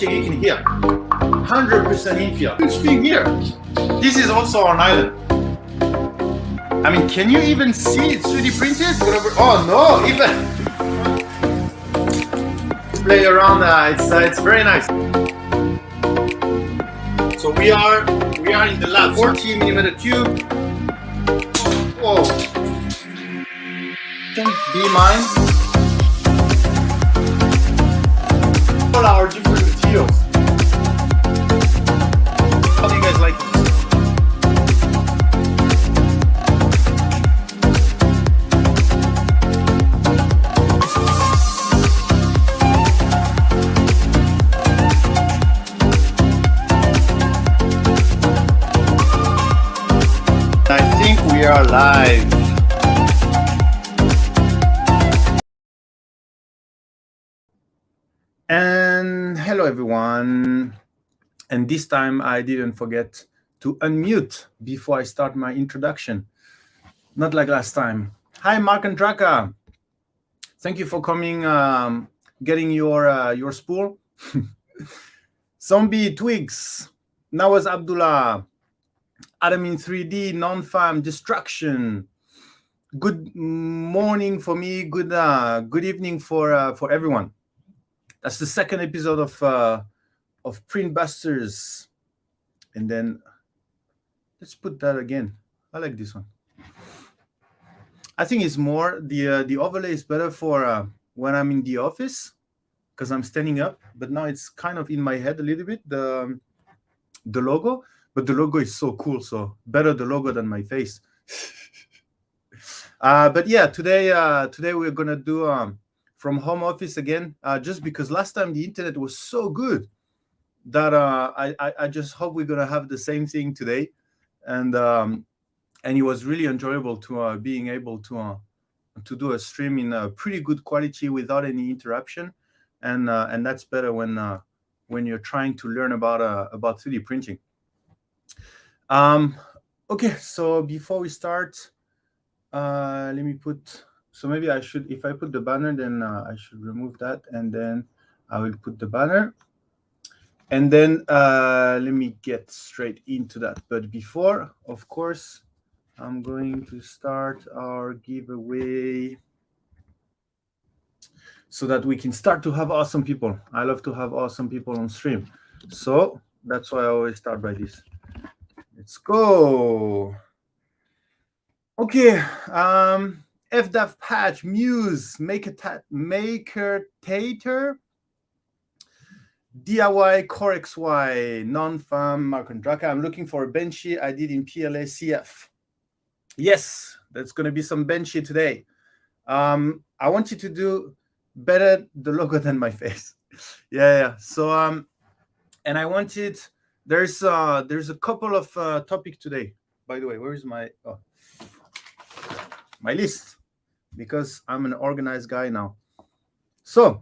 printing, you can hear 100% infield. Huge thing here. This is also on island. I mean, can you even see it 3D printed? Oh no, even play around. It's very nice. So we are in the lab. 40mm tube. Whoa. Be mine. All our different materials. How do you guys like this? I think we are live. And hello everyone. And this time I didn't forget to unmute before I start my introduction. Not like last time. Hi Mark and Draka. Thank you for coming, getting your spool. Zombie Twigs. Nawaz Abdullah. Adam in 3D, non-farm destruction. Good morning for me. Good evening for everyone. That's the second episode of PRINTBUSTERS. And then let's put that again. I like this one. I think it's more the overlay is better for when I'm in the office because I'm standing up. But now it's kind of in my head a little bit the logo. But the logo is so cool, so better the logo than my face. But yeah, today we're gonna do from home office again, just because last time the internet was so good that I just hope we're gonna have the same thing today, and it was really enjoyable to being able to do a stream in a pretty good quality without any interruption, and that's better when you're trying to learn about 3D printing. Okay, so before we start, let me put, so maybe I should, if I put the banner, then I should remove that, and then I will put the banner, and then let me get straight into that. But before, of course, I'm going to start our giveaway so that we can start to have awesome people. I love to have awesome people on stream, so that's why I always start by this. Let's go. Okay. FDAF patch, Muse, Maker Tater, DIY Core XY, non-farm, Mark and Draka. I'm looking for a Benchy I did in PLA CF. Yes, that's going to be some Benchy today. I want you to do better the logo than my face. Yeah. So and I wanted. There's a couple of topics today. By the way, where is my list? Because I'm an organized guy now. So,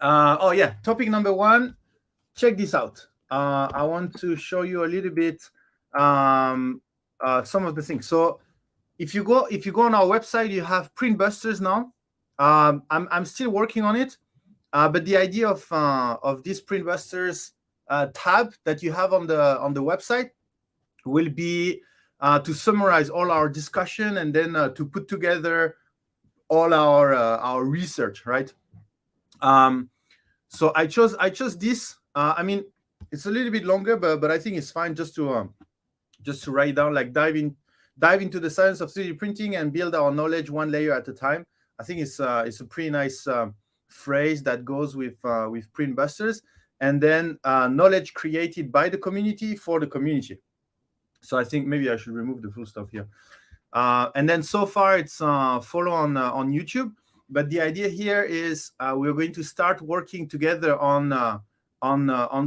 oh yeah, topic number one. Check this out. I want to show you a little bit some of the things. So, if you go on our website, you have PRINTBUSTERS now. I'm still working on it, but the idea of this PRINTBUSTERS tab that you have on the website will be to summarize all our discussion and then to put together all our research, right? So I chose this. I mean, it's a little bit longer, but I think it's fine just to write down, like dive into the science of 3D printing and build our knowledge one layer at a time. I think it's a pretty nice phrase that goes with PRINTBUSTERS. And then knowledge created by the community for the community. So I think maybe I should remove the full stuff here. And then so far it's follow on YouTube. But the idea here is we're going to start working together on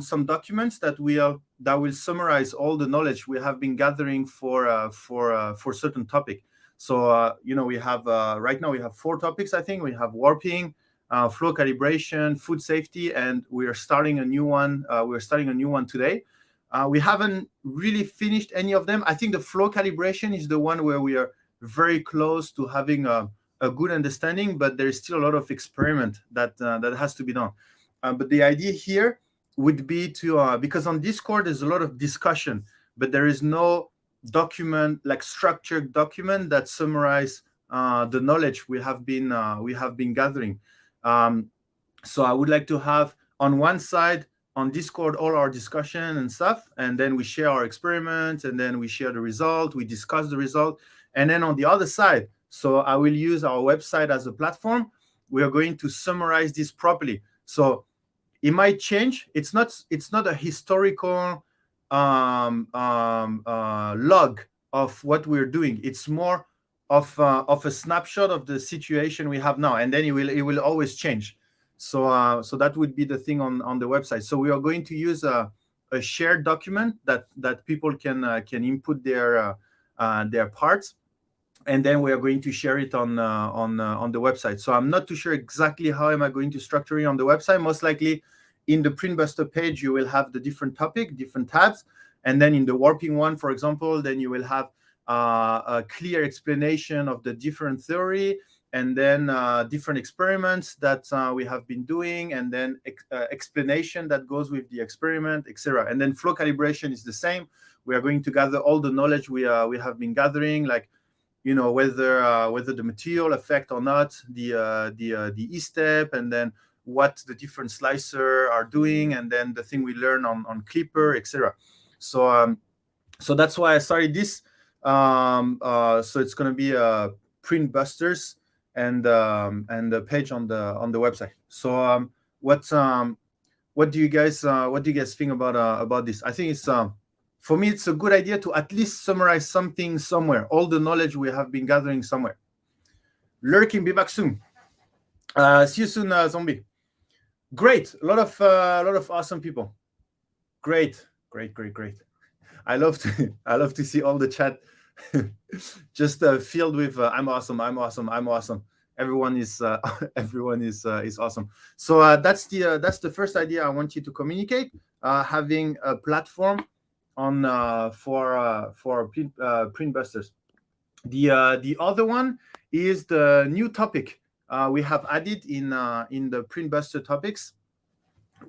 some documents that will summarize all the knowledge we have been gathering for certain topic. So we have right now we have 4 topics. I think we have warping, flow calibration, food safety, and we are starting a new one. We're starting a new one today. We haven't really finished any of them. I think the flow calibration is the one where we are very close to having a good understanding, but there's still a lot of experiment that has to be done. But the idea here would be to because on Discord there's a lot of discussion, but there is no document, like structured document, that summarize the knowledge we have been gathering. So I would like to have on one side on Discord all our discussion and stuff, and then we share our experiments, and then we share the result, we discuss the result, and then on the other side, so I will use our website as a platform. We are going to summarize this properly. So it might change. It's not a historical log of what we're doing. It's more of a snapshot of the situation we have now, and then it will always change. So so that would be the thing on the website. So we are going to use a shared document that people can input their parts, and then we are going to share it on the website. So I'm not too sure exactly how am I going to structure it on the website. Most likely in the PRINTBUSTER page, you will have the different topic, different tabs. And then in the warping one, for example, then you will have a clear explanation of the different theory, and then different experiments that we have been doing, and then explanation that goes with the experiment, etc. And then flow calibration is the same. We are going to gather all the knowledge we have been gathering, like, you know, whether the material affect or not, the E-step, and then what the different slicer are doing, and then the thing we learn on Clipper, etc. So so that's why I started this. So it's going to be PRINTBUSTERS and the page on the website. So what do you guys think about this? I think it's for me, it's a good idea to at least summarize something somewhere, all the knowledge we have been gathering somewhere. Lurking, be back soon. See you soon, Zombie. Great, a lot of awesome people. Great. I love to see all the chat just filled with I'm awesome. Everyone is awesome. So that's the first idea I want you to communicate. Having a platform on for PRINTBUSTERS. The other one is the new topic we have added in the PRINTBUSTER topics.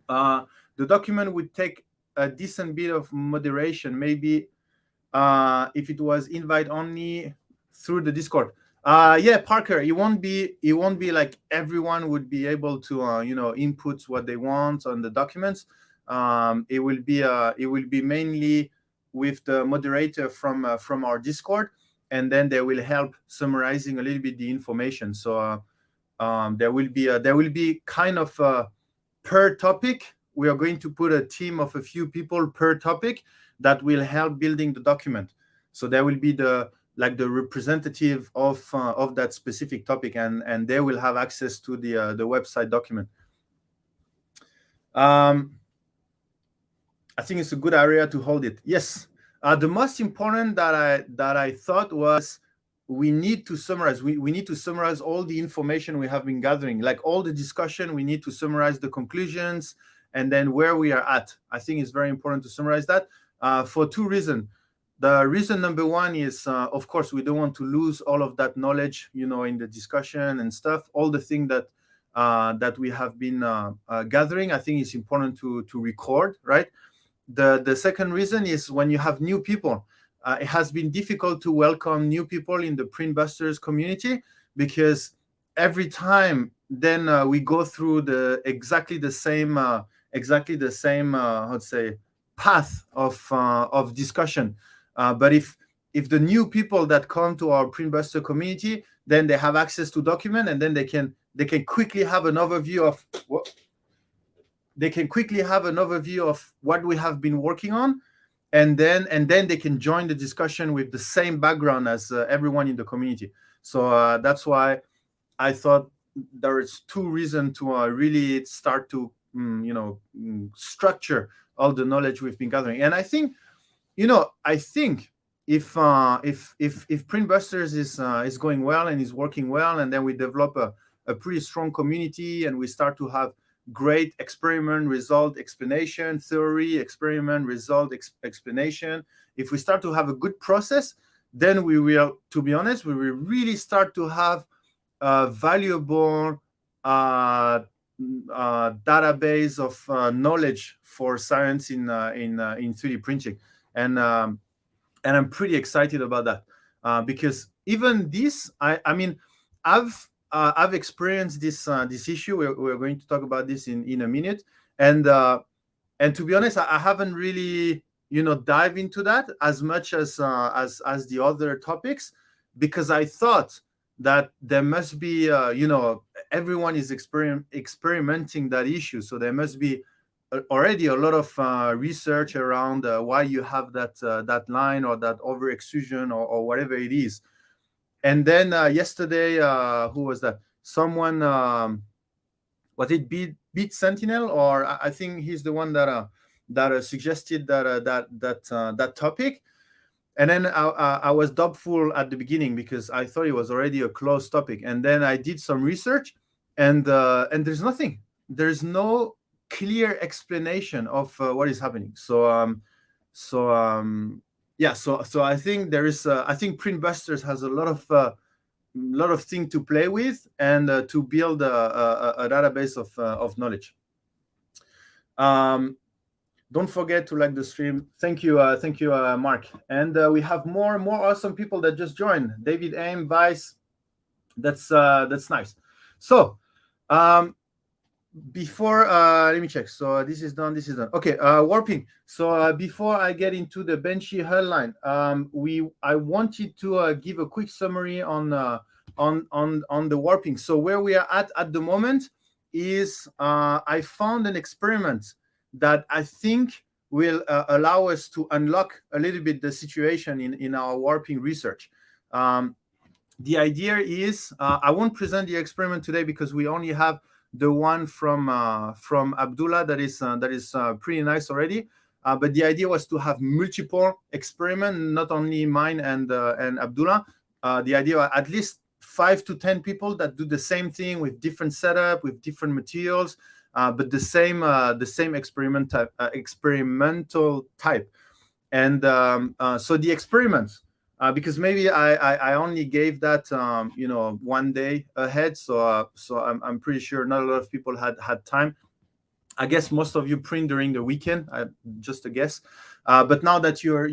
The document would take a decent bit of moderation, maybe if it was invite only through the Discord. Yeah, Parker, it won't be like everyone would be able to input what they want on the documents. It will be mainly with the moderator from our Discord, and then they will help summarizing a little bit the information. So there will be kind of per topic. We are going to put a team of a few people per topic that will help building the document. So there will be the representative of that specific topic, and they will have access to the website document. I think it's a good area to hold it. Yes, the most important that I thought was we need to summarize. We need to summarize all the information we have been gathering, like all the discussion. We need to summarize the conclusions and then where we are at. I think it's very important to summarize that for two reasons. The reason number one is, of course, we don't want to lose all of that knowledge, in the discussion and stuff. All the things that we have been gathering, I think it's important to record, right? The second reason is when you have new people, it has been difficult to welcome new people in the PRINTBUSTERS community, because every time then we go through exactly the same how to say path of discussion. But if the new people that come to our PRINTBUSTER community, then they have access to document, and then they can quickly have an overview of what we have been working on, and then they can join the discussion with the same background as everyone in the community. So that's why I thought there is two reasons to really start to structure all the knowledge we've been gathering. And I think if PRINTBUSTERS is going well and is working well, and then we develop a pretty strong community, and we start to have great experiment, result, explanation, theory, experiment, result, explanation. If we start to have a good process, then we will, to be honest, we will really start to have valuable database of knowledge for science in 3D printing, and I'm pretty excited about that because even this, I mean, I've experienced this issue. We're going to talk about this in a minute, and to be honest, I haven't really dive into that as much as the other topics, because I thought that there must be everyone is experimenting that issue, so there must be already a lot of research around why you have that line or that over extrusion or whatever it is. And then yesterday, who was that? Someone, was it Beat Sentinel, or I think he's the one that suggested that topic. And then I was doubtful at the beginning because I thought it was already a closed topic. And then I did some research, and there's nothing. There's no clear explanation of what is happening. So I think there is. I think PRINTBUSTERS has a lot of things to play with and to build a database of knowledge. Don't forget to like the stream. Thank you, Mark. And we have more awesome people that just joined. David Aim, Vice. That's nice. So before let me check. So this is done. Okay, warping. So before I get into the Benchy hairline, I wanted to give a quick summary on the warping. So where we are at the moment is I found an experiment that I think will allow us to unlock a little bit the situation in our warping research. The idea is I won't present the experiment today because we only have the one from Abdullah that is pretty nice already. But the idea was to have multiple experiments, not only mine and Abdullah. The idea was at least 5 to 10 people that do the same thing with different setup, with different materials, but the same experimental type. And so the experiments, because maybe I only gave that 1 day ahead, so I'm pretty sure not a lot of people had time. I guess most of you print during the weekend, just a guess. But now that you're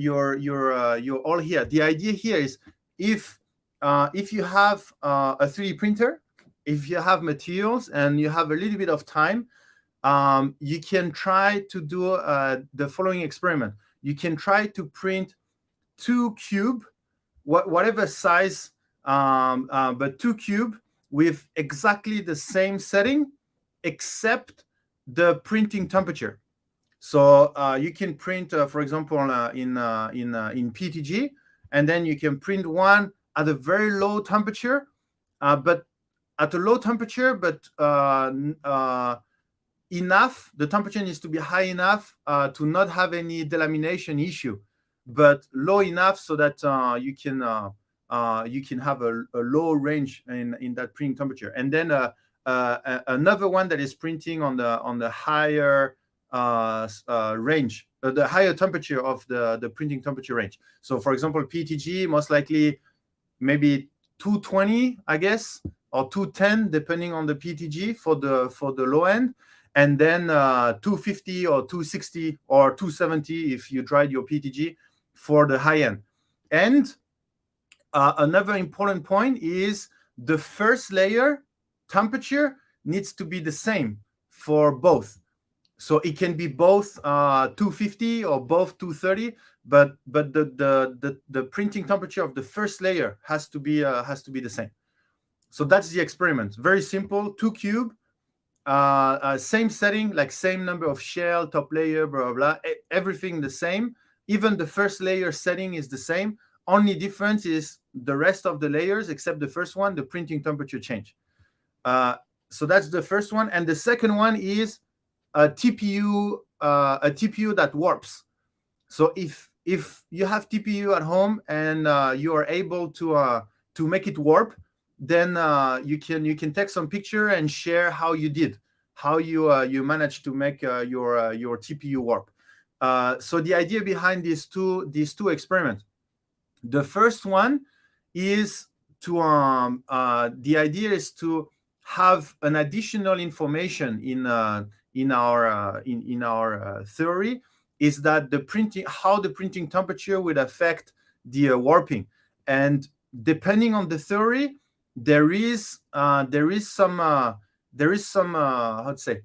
all here, the idea here is if you have a 3D printer, if you have materials and you have a little bit of time, you can try to do the following experiment. You can try to print 2 cube, whatever size, but 2 cube with exactly the same setting, except the printing temperature. So you can print, for example, in PTG, and then you can print one at a very low temperature, but at a low temperature, but enough. The temperature needs to be high enough to not have any delamination issue, but low enough so that you can have a low range in that printing temperature. And then another one that is printing on the higher range, the higher temperature of the printing temperature range. So for example, PTG most likely maybe 220, I guess, or 210 depending on the PTG for the low end, and then 250 or 260 or 270 if you tried your PTG for the high end. And another important point is the first layer temperature needs to be the same for both. So it can be both 250 or both 230, but the printing temperature of the first layer has to be the same. So that's the experiment. Very simple. 2 cube, same setting, like same number of shell, top layer, blah blah blah. Everything the same. Even the first layer setting is the same. Only difference is the rest of the layers, except the first one, the printing temperature change. So that's the first one, and the second one is a TPU that warps. So if you have TPU at home and you are able to make it warp, then you can take some picture and share how you did, how you managed to make your TPU warp. So the idea behind these two experiments, the first one is to the idea is to have an additional information in our theory is that how the printing temperature would affect the warping. And depending on the theory, there is some how to say,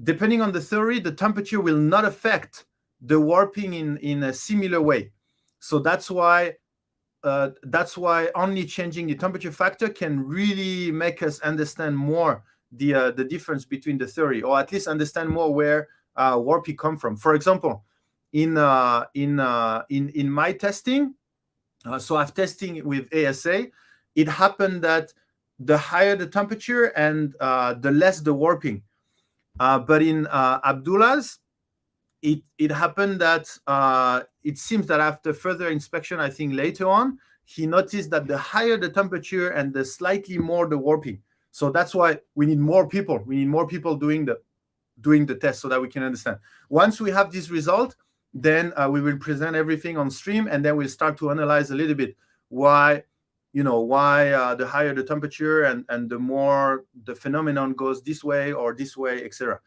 depending on the theory, the temperature will not affect the warping in a similar way. So that's why only changing the temperature factor can really make us understand more the difference between the theory, or at least understand more where warping come from. For example, in my testing, so I've testing with ASA, it happened that the higher the temperature and the less the warping. But in Abdullah's, it happened that it seems that after further inspection, I think later on, he noticed that the higher the temperature and the slightly more the warping. So that's why we need more people. We need more people doing the test so that we can understand. Once we have this result, then we will present everything on stream, and then we'll start to analyze a little bit why the higher the temperature and the more the phenomenon goes this way or this way, etc.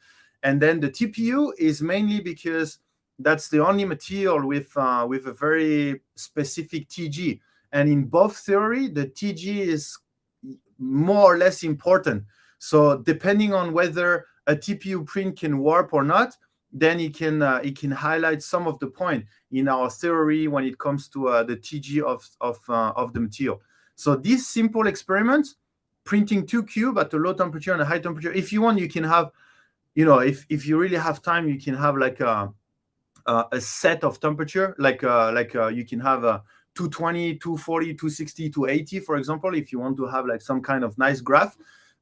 And then the TPU is mainly because that's the only material with a very specific TG. And in both theory, the TG is more or less important. So depending on whether a TPU print can warp or not, then it can highlight some of the point in our theory when it comes to the TG of the material. So these simple experiments, printing 2 cube at a low temperature and a high temperature, if you want, you can have, if you really have time, you can have like a set of temperature, like you can have a 220, 240, 260, 280, for example, if you want to have like some kind of nice graph.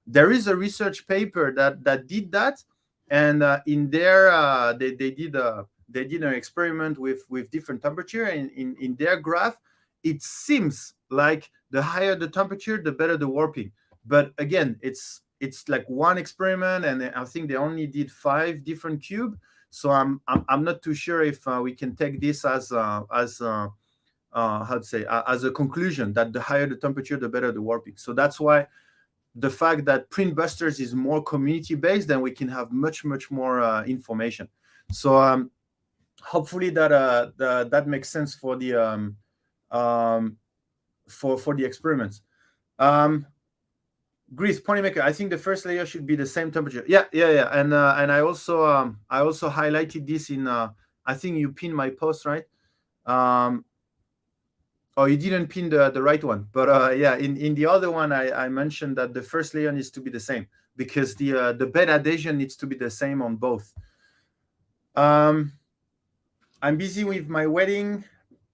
There is a research paper that did that, and in there they did an experiment with different temperature, and in their graph, it seems like the higher the temperature, the better the warping. But again, it's like one experiment, and I think they only did 5 different cube. So I'm not too sure if we can take this as how to say, as a conclusion that the higher the temperature, the better the warping. So that's why the fact that PRINTBUSTERS is more community based, then we can have much more information. So hopefully that makes sense for the for the experiments. Grease Ponymaker, I think the first layer should be the same temperature. Yeah. And I also highlighted this in I think you pinned my post, right? Oh, you didn't pin the right one, but yeah, in the other one, I mentioned that the first layer needs to be the same because the bed adhesion needs to be the same on both. I'm busy with my wedding.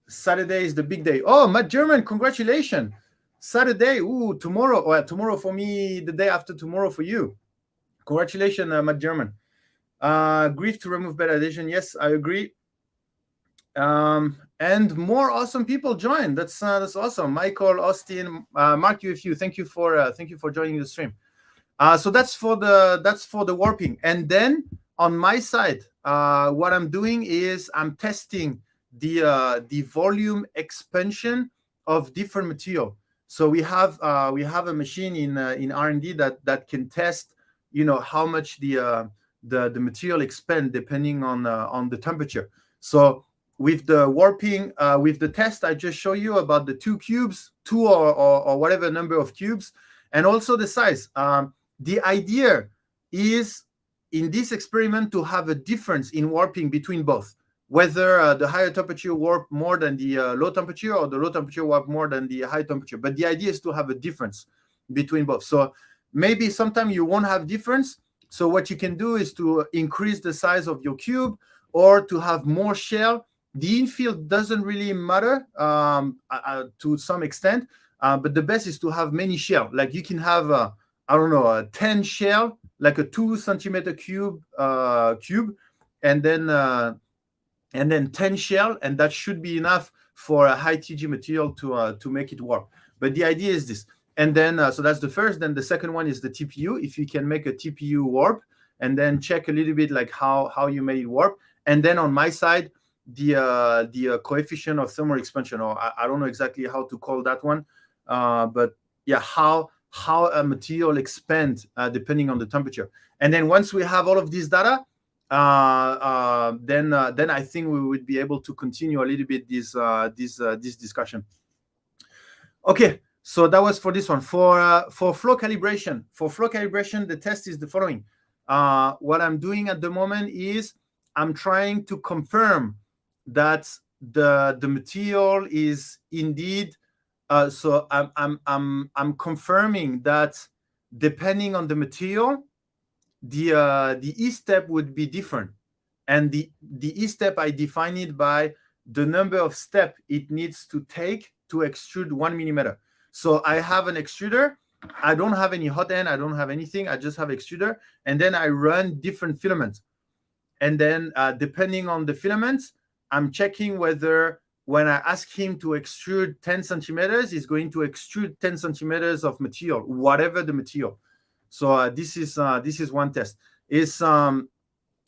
Saturday is the big day. Oh, Matt German, congratulations. Saturday, tomorrow. Well, tomorrow for me, the day after tomorrow for you. Congratulations, Matt German. Grief to remove bed adhesion. Yes, I agree. And more awesome people join. That's awesome. Michael, Austin, Mark, you. Thank you for joining the stream. So that's for the warping. And then on my side, what I'm doing is I'm testing the volume expansion of different material. So we have a machine in R&D that can test, how much the material expand depending on the temperature. So with the warping, with the test I just show you about the 2 cubes, 2 or whatever number of cubes, and also the size. The idea is in this experiment to have a difference in warping between both, whether the higher temperature warp more than the low temperature or the low temperature warp more than the high temperature. But the idea is to have a difference between both. So maybe sometime you won't have difference. So what you can do is to increase the size of your cube or to have more shell. The infield doesn't really matter to some extent, but the best is to have many shell. Like you can have, a 10 shell, like a 2 centimeter cube, and then 10 shell, and that should be enough for a high TG material to make it warp. But the idea is this. And then, so that's the first. Then the second one is the TPU. If you can make a TPU warp, and then check a little bit like how you made it warp. And then on my side, the coefficient of thermal expansion, or I don't know exactly how to call that one, but yeah, how how a material expands depending on the temperature. And then once we have all of this data, then I think we would be able to continue a little bit this discussion. Okay, so that was for this one. For flow calibration, the test is the following. What I'm doing at the moment is I'm trying to confirm that the material is indeed. So I'm confirming that depending on the material, the E step would be different, and the E step I define it by the number of steps it needs to take to extrude 1 millimeter. So I have an extruder. I don't have any hot end. I don't have anything. I just have extruder, and then I run different filaments. And then depending on the filaments, I'm checking whether when I ask him to extrude 10 centimeters, he's going to extrude 10 centimeters of material, whatever the material. So this is one test. It's not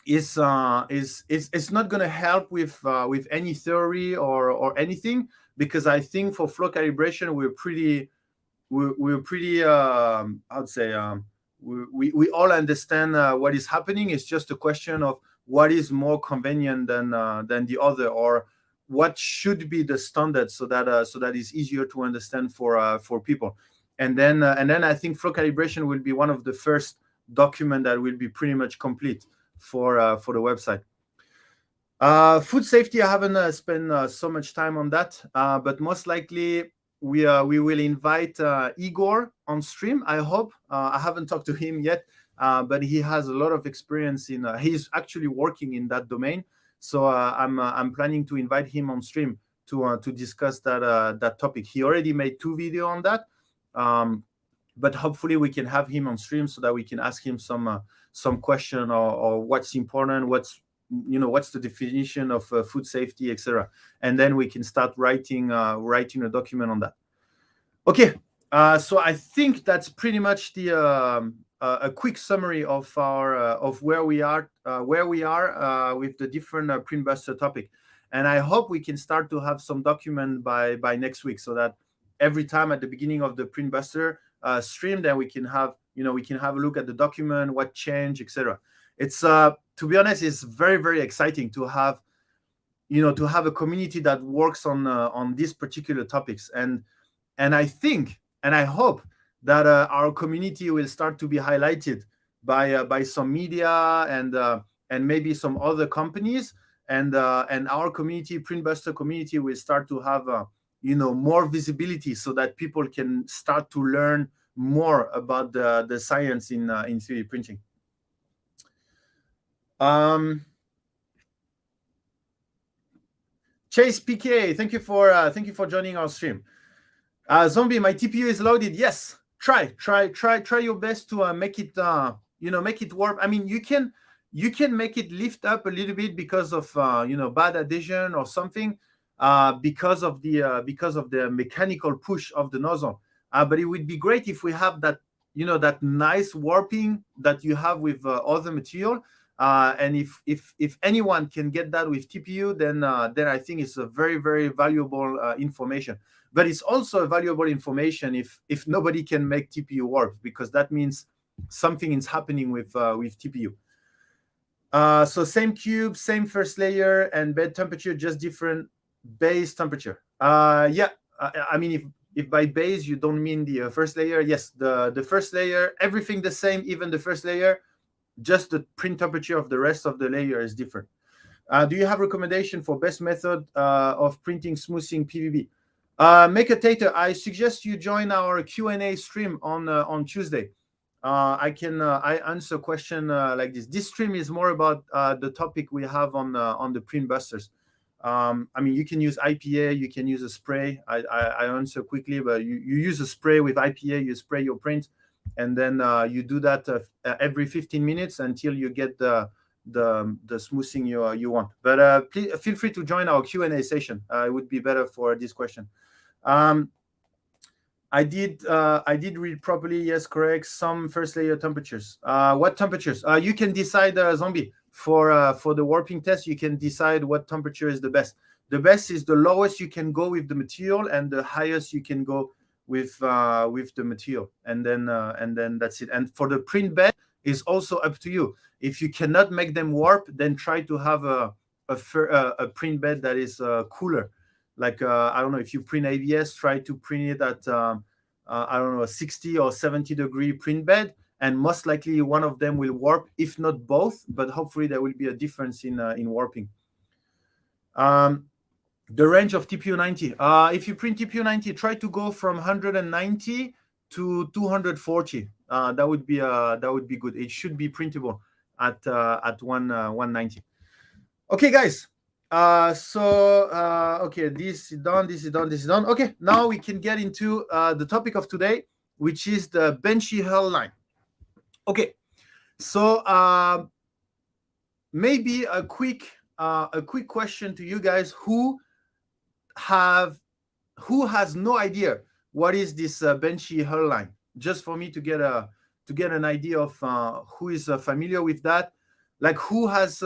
going to help with any theory or anything, because I think for flow calibration we're pretty I would say we all understand what is happening. It's just a question of what is more convenient than the other, or what should be the standard, so that it's easier to understand for people. And then I think flow calibration will be one of the first document that will be pretty much complete for the website. Food safety, I haven't spent so much time on that, but most likely we will invite Igor on stream. I hope. I haven't talked to him yet, but he has a lot of experience in. He's actually working in that domain, so I'm planning to invite him on stream to discuss that topic. He already made 2 videos on that, but hopefully we can have him on stream so that we can ask him some question or what's important, what's the definition of food safety, etc. And then we can start writing a document on that. Okay, so I think that's pretty much the a quick summary of our of where we are with the different PRINTBUSTER topic. And I hope we can start to have some document by next week, so that every time at the beginning of the PRINTBUSTER stream, then we can have a look at the document, what changed, etc. It's to be honest, it's very, very exciting to have a community that works on these particular topics. And I think and I hope that our community will start to be highlighted by some media and maybe some other companies, and our community, PRINTBUSTER community, will start to have more visibility, so that people can start to learn more about the science in 3D printing. Chase PK, thank you for joining our stream. Zombie, my TPU is loaded. Yes, try your best to make it make it warm. I mean, you can make it lift up a little bit because of bad adhesion or something, because of the mechanical push of the nozzle. But it would be great if we have that that nice warping that you have with other material. And if anyone can get that with TPU, then I think it's a very, very valuable information. But it's also a valuable information if nobody can make TPU work, because that means something is happening with TPU. So same cube, same first layer, and bed temperature, just different base temperature. Yeah, I mean, if by base you don't mean the first layer, yes, the first layer, everything the same, even the first layer. Just the print temperature of the rest of the layer is different. Do you have recommendation for best method of printing smoothing PVB? Make a tater. I suggest you join our Q&A stream on Tuesday. I answer question like this. This stream is more about the topic we have on the PRINTBUSTERs. I mean, you can use IPA, you can use a spray. I answer quickly, but you use a spray with IPA. You spray your print, and then you do that every 15 minutes until you get the smoothing you want. But please feel free to join our Q&A session. It would be better for this question. I did read properly. Yes, correct. Some first layer temperatures. What temperatures? You can decide, Zombie, for the warping test. You can decide what temperature is the best. The best is the lowest you can go with the material, and the highest you can go with the material, and then that's it. And for the print bed, is also up to you. If you cannot make them warp, then try to have a print bed that is cooler. Like I don't know, if you print ABS, try to print it at I don't know, a 60 or 70 degree print bed, and most likely one of them will warp, if not both, but hopefully there will be a difference in warping. The range of TPU90. If you print TPU90, try to go from 190 to 240. That would be good. It should be printable at 190. Okay, guys. Okay, this is done. This is done. This is done. Okay, now we can get into the topic of today, which is the Benchy hairline. Okay, so maybe a quick question to you guys who has no idea what is this Benchy hairline, just for me to get an idea of who is familiar with that, like who has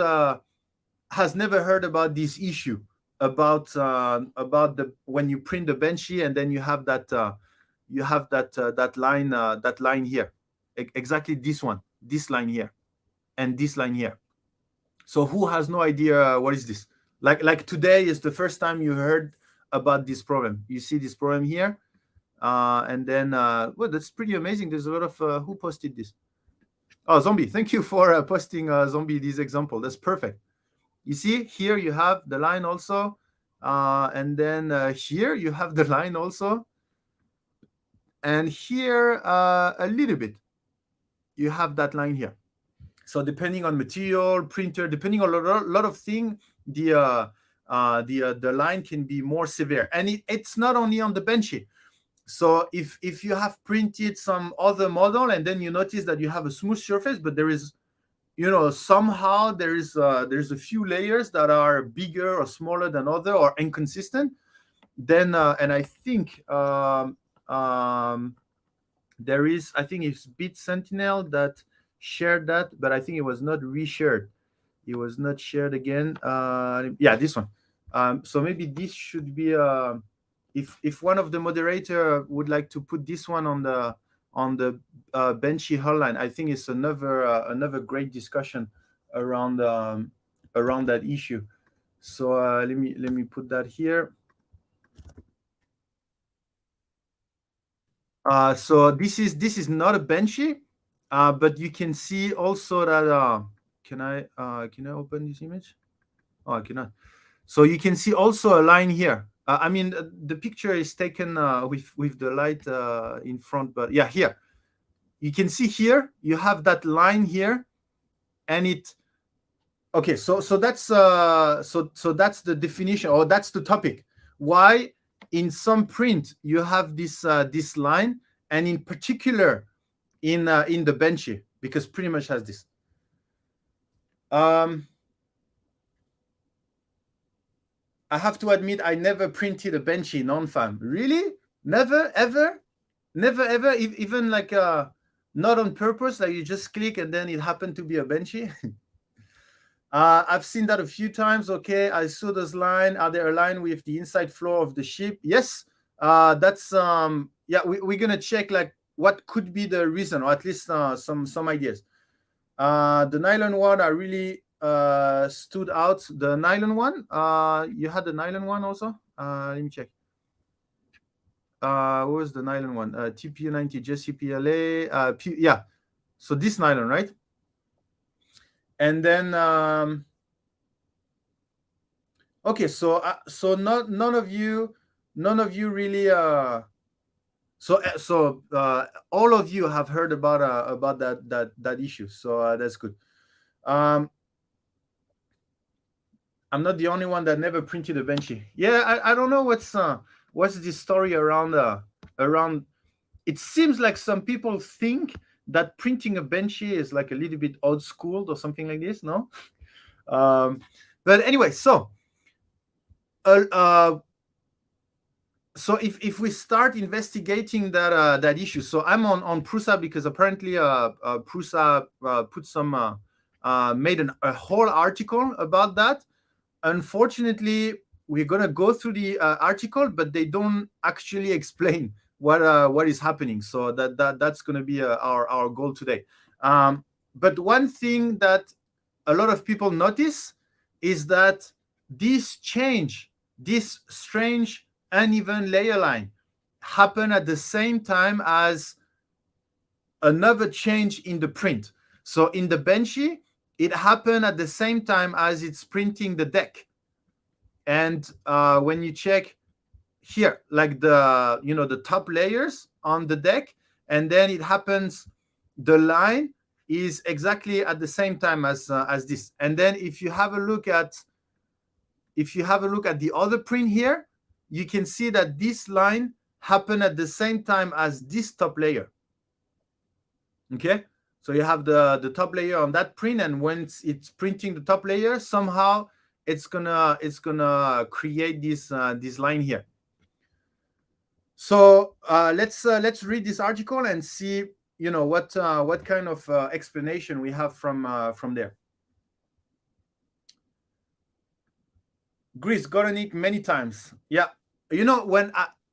never heard about this issue about the when you print the Benchy and then you have that line here, exactly this line here and this line here. So who has no idea what is this? Like today is the first time you heard about this problem. You see this problem here, and then well, that's pretty amazing. There's a lot of who posted this. Oh, Zombie, thank you for posting Zombie this example. That's perfect. You see here you have the line also, and then here you have the line also, and here a little bit you have that line here. So depending on material, printer, depending on a lot of things, the line can be more severe, and it's not only on the Benchy. So if you have printed some other model and then you notice that you have a smooth surface, but there is, somehow there's a few layers that are bigger or smaller than other or inconsistent, then and I think there is, I think it's Bit Sentinel that shared that, but I think it was not reshared. It was not shared again. Yeah, this one. So maybe this should be if one of the moderator would like to put this one on the Benchy hairline, I think it's another great discussion around that issue. So let me put that here. So this is not a Benchy, but you can see also that can I open this image? Oh, I cannot. So you can see also a line here. I mean, the picture is taken with the light in front, but yeah, here you can see here you have that line here, and it. Okay, so that's so that's the definition, or that's the topic. Why in some print you have this line, and in particular in the Benchy, because pretty much has this. I have to admit, I never printed a Benchy non-fam. Really? Never, ever? Never, ever? Even like not on purpose, like you just click and then it happened to be a Benchy? I've seen that a few times. Okay, I saw this line. Are they aligned with the inside floor of the ship? Yes. That's yeah, we're gonna check like what could be the reason, or at least some ideas. The nylon one are really stood out. The nylon one, you had the nylon one also. Let me check. What was the nylon one? TPU90 JCPLA. Yeah. So this nylon, right? And then okay, so none of you really so all of you have heard about that issue, so that's good. I'm not the only one that never printed a Benchy. Yeah, I don't know what's this story around. It seems like some people think that printing a Benchy is like a little bit old school or something like this. No, but anyway, so if we start investigating that issue, so I'm on Prusa because apparently Prusa put some made a whole article about that. Unfortunately, we're gonna go through the article, but they don't actually explain what is happening. So that's going to be our goal today. But one thing that a lot of people notice is that this change, this strange uneven layer line, happen at the same time as another change in the print. So in the Benchy, it happened at the same time as it's printing the deck. And when you check here, like the top layers on the deck, and then it happens, the line is exactly at the same time as this. And then if you have a look at the other print here, you can see that this line happened at the same time as this top layer. Okay, so you have the top layer on that print, and once it's printing the top layer, somehow it's gonna create this line here. So let's read this article and see what kind of explanation we have from there. Greece, Goronik many times. Yeah,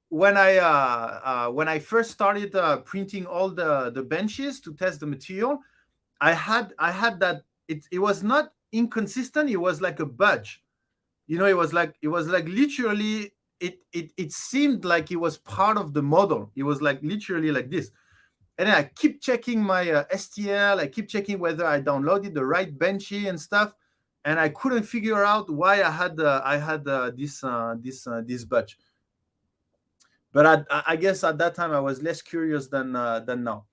when I first started printing all the benches to test the material, I had that it was not inconsistent. It was like a budge. It was like literally it seemed like it was part of the model. It was like literally like this. And then I keep checking my STL. I keep checking whether I downloaded the right Benchy and stuff, and I couldn't figure out why I had this budge. But I guess at that time I was less curious than now.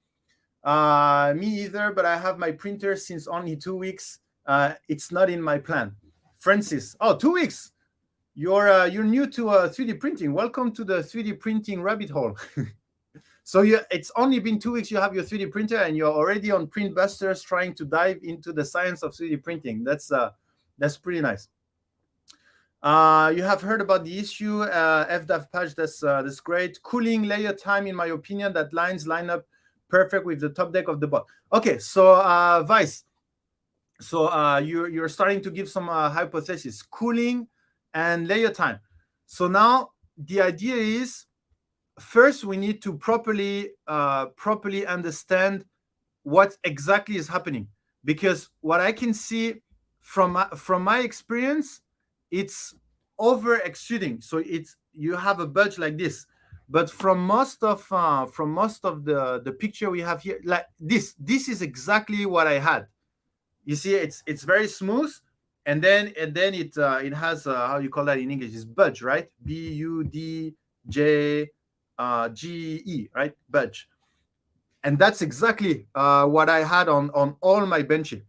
Me either, but I have my printer since only 2 weeks. It's not in my plan. Francis, 2 weeks. You're new to 3D printing. Welcome to the 3D printing rabbit hole. So it's only been 2 weeks you have your 3D printer, and you're already on PRINTBUSTERS trying to dive into the science of 3D printing. That's pretty nice. You have heard about the issue, FDAV patch. That's great. Cooling layer time, in my opinion, that lines line up perfect with the top deck of the bot. Okay, so Vice. So you're starting to give some hypotheses, cooling and layer time. So now the idea is, first we need to properly understand what exactly is happening, because what I can see from my experience, it's over extruding. So you have a budge like this, but from most of the picture we have here, like this is exactly what I had. You see, it's very smooth, and then it has how you call that in English? Is budge, right? BUDJGE, right? Budge. And that's exactly what I had on all my Benchy.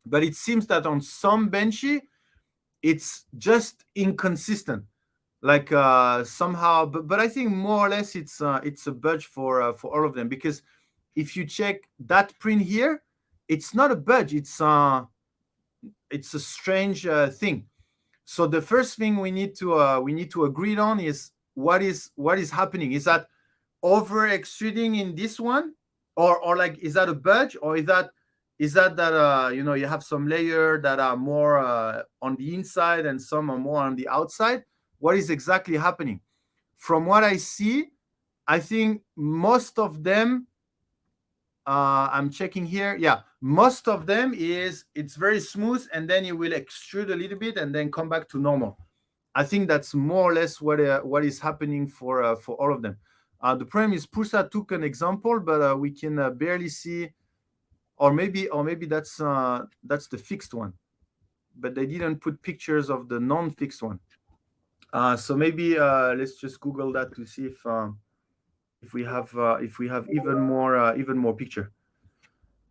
But it seems that on some Benchy, it's just inconsistent, like somehow. But I think more or less it's a budge for all of them, because if you check that print here, it's not a budge. It's a strange thing. So the first thing we need to agree on is what is happening. Is that over extruding in this one, or like, is that a budge, or is that you have some layer that are more on the inside and some are more on the outside? What is exactly happening? From what I see, I think most of them, I'm checking here. Yeah, most of them it's very smooth, and then it will extrude a little bit and then come back to normal. I think that's more or less what is happening for all of them. The problem is Prusa took an example, but we can barely see, or maybe that's the fixed one, but they didn't put pictures of the non-fixed one. So maybe let's just Google that to see if we have even more picture.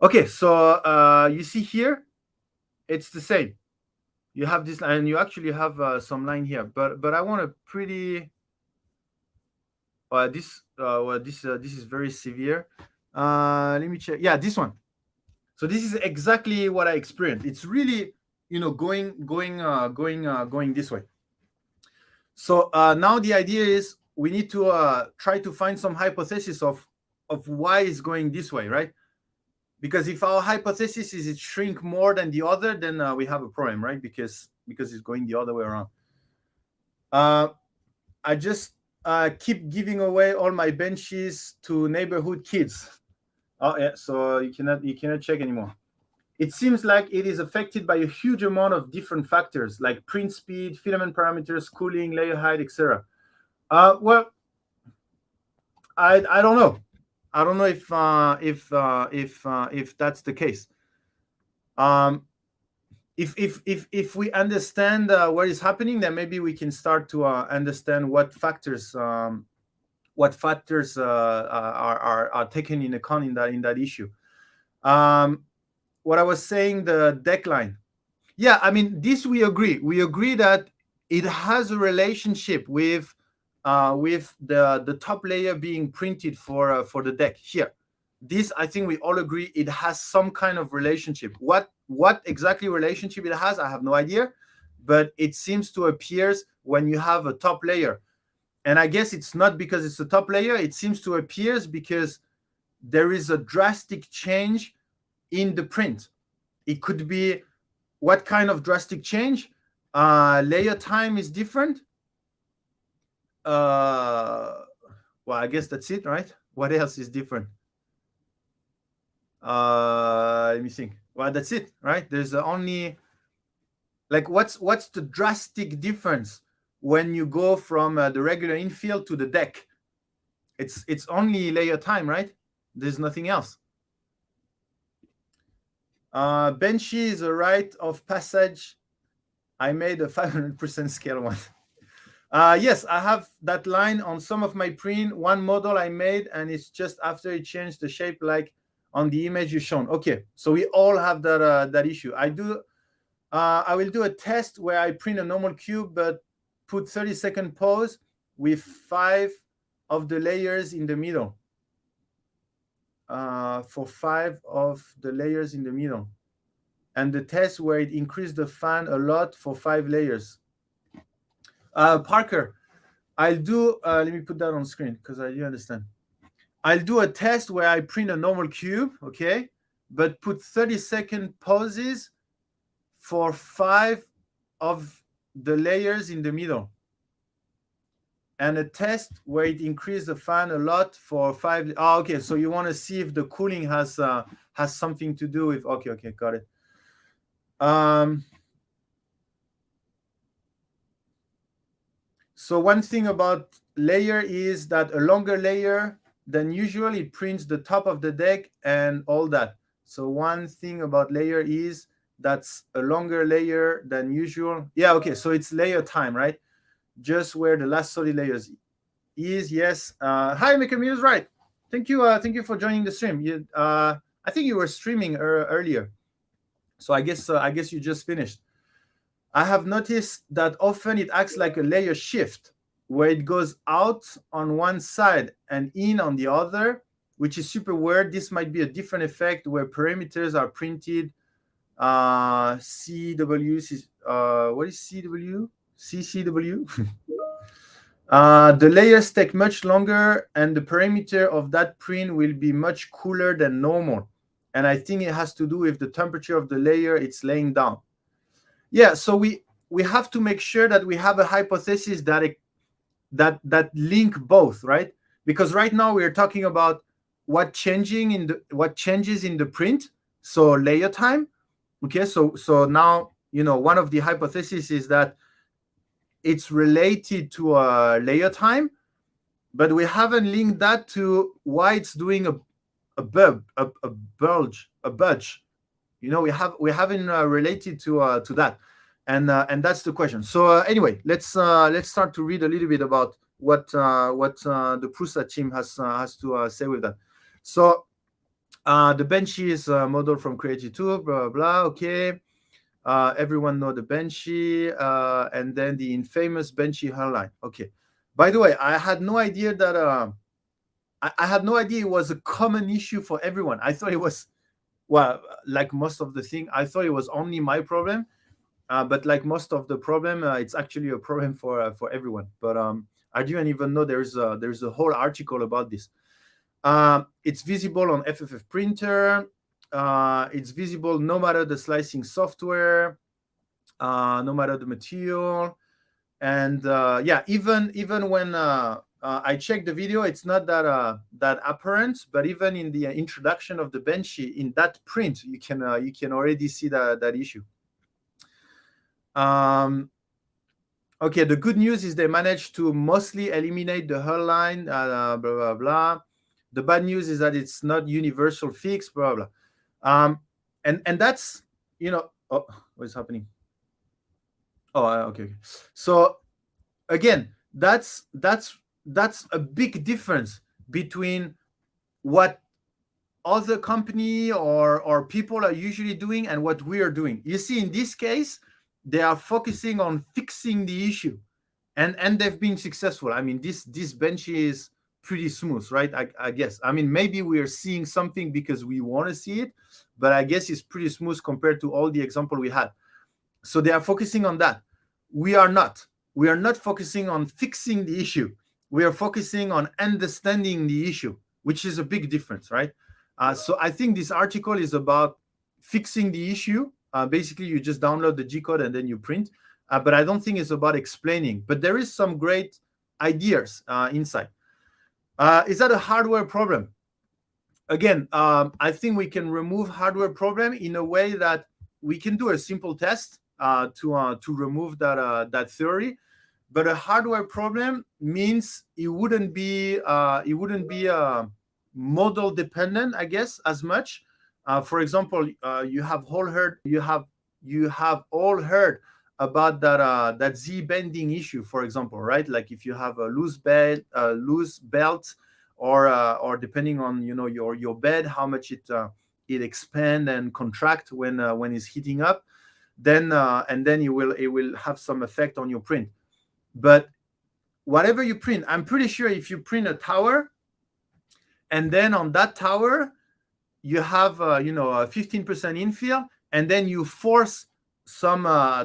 Okay, so you see here, it's the same. You have this, and you actually have some line here, but I want a pretty. This is very severe. Let me check. Yeah, this one. So this is exactly what I experienced. It's really, going this way. So now the idea is we need to try to find some hypothesis of why it's going this way, right? Because if our hypothesis is it shrink more than the other, then we have a problem, right? Because it's going the other way around. I just keep giving away all my benches to neighborhood kids. Oh yeah, so you cannot check anymore. It seems like it is affected by a huge amount of different factors like print speed, filament parameters, cooling, layer height, etc. Well, I don't know. I don't know if that's the case. If we understand what is happening, then maybe we can start to understand what factors are taken in account in that issue. What I was saying, the deckline. Yeah, I mean, this we agree. We agree that it has a relationship with the top layer being printed for the deck here. This, I think we all agree, it has some kind of relationship. What exactly relationship it has, I have no idea, but it seems to appear when you have a top layer. And I guess it's not because it's a top layer. It seems to appear because there is a drastic change in the print. It could be what kind of drastic change? Layer time is different. Well, I guess that's it, right? What else is different? Let me think. Well, that's it, right? There's only like what's the drastic difference when you go from the regular infill to the deck? It's only layer time, right? There's nothing else. Benchy is a rite of passage. I made a 500% scale one. Yes, I have that line on some of my print. One model I made, and it's just after it changed the shape, like on the image you shown. Okay, so we all have that issue. I will do a test where I print a normal cube, but put 30-second pause with 5 of the layers in the middle. For 5 of the layers in the middle. And the test where it increased the fan a lot for 5 layers. Parker, I'll do, let me put that on screen because I do understand. I'll do a test where I print a normal cube, okay, but put 30-second pauses for 5 of the layers in the middle. And a test where it increased the fan a lot for 5. Oh, okay, so you want to see if the cooling has something to do with, okay, got it. So one thing about layer is that a longer layer than usual, it prints the top of the deck and all that. So one thing about layer is that's a longer layer than usual. Yeah, okay, so it's layer time, right? Just where the last solid layers is. Yes. Hi, Mikami is right. Thank you for joining the stream. I think you were streaming earlier, so I guess you just finished. I have noticed that often it acts like a layer shift, where it goes out on one side and in on the other, which is super weird. This might be a different effect where parameters are printed. CW. What is CW? CCW. The layers take much longer, and the parameter of that print will be much cooler than normal. And I think it has to do with the temperature of the layer it's laying down. Yeah, so we have to make sure that we have a hypothesis that link both, right? Because right now we are talking about what changes in the print, so layer time. Okay, so now one of the hypotheses is that it's related to layer time, but we haven't linked that to why it's doing a budge. We haven't related to that, and that's the question. So anyway, let's start to read a little bit about what the Prusa team has to say with that. So the Benchy is a model from Creative Tool, blah blah. Okay, everyone know the Benchy, and then the infamous Benchy hairline. Okay. By the way, I had no idea that I had no idea it was a common issue for everyone. I thought it was, well, like most of the thing, I thought it was only my problem. But like most of the problem, it's actually a problem for everyone. But I didn't even know there's a whole article about this. It's visible on FFF printer. It's visible no matter the slicing software, no matter the material, and yeah, even when I checked the video. It's not that apparent, but even in the introduction of the Benchy, in that print, you can already see that issue. Okay, the good news is they managed to mostly eliminate the hairline, blah, blah, blah. The bad news is that it's not universal fix, blah, blah. And that's, oh, what is happening? Oh, okay. So again, that's a big difference between what other company or people are usually doing and what we are doing. You see, in this case, they are focusing on fixing the issue, and they've been successful. I mean, this Benchy is pretty smooth, right? I guess. I mean, maybe we are seeing something because we want to see it, but I guess it's pretty smooth compared to all the example we had. So they are focusing on that. We are not focusing on fixing the issue. We are focusing on understanding the issue, which is a big difference, right? So I think this article is about fixing the issue. Basically, you just download the G code and then you print. But I don't think it's about explaining. But there is some great ideas inside. Is that a hardware problem? Again, I think we can remove hardware problem in a way that we can do a simple test to remove that theory. But a hardware problem means it wouldn't be model dependent, I guess, as much. For example, you have all heard about that Z bending issue, for example, right? Like if you have a loose belt, or depending on your bed, how much it expand and contract when it's heating up, then it will have some effect on your print. But whatever you print, I'm pretty sure if you print a tower, and then on that tower you have a 15% infill, and then you force some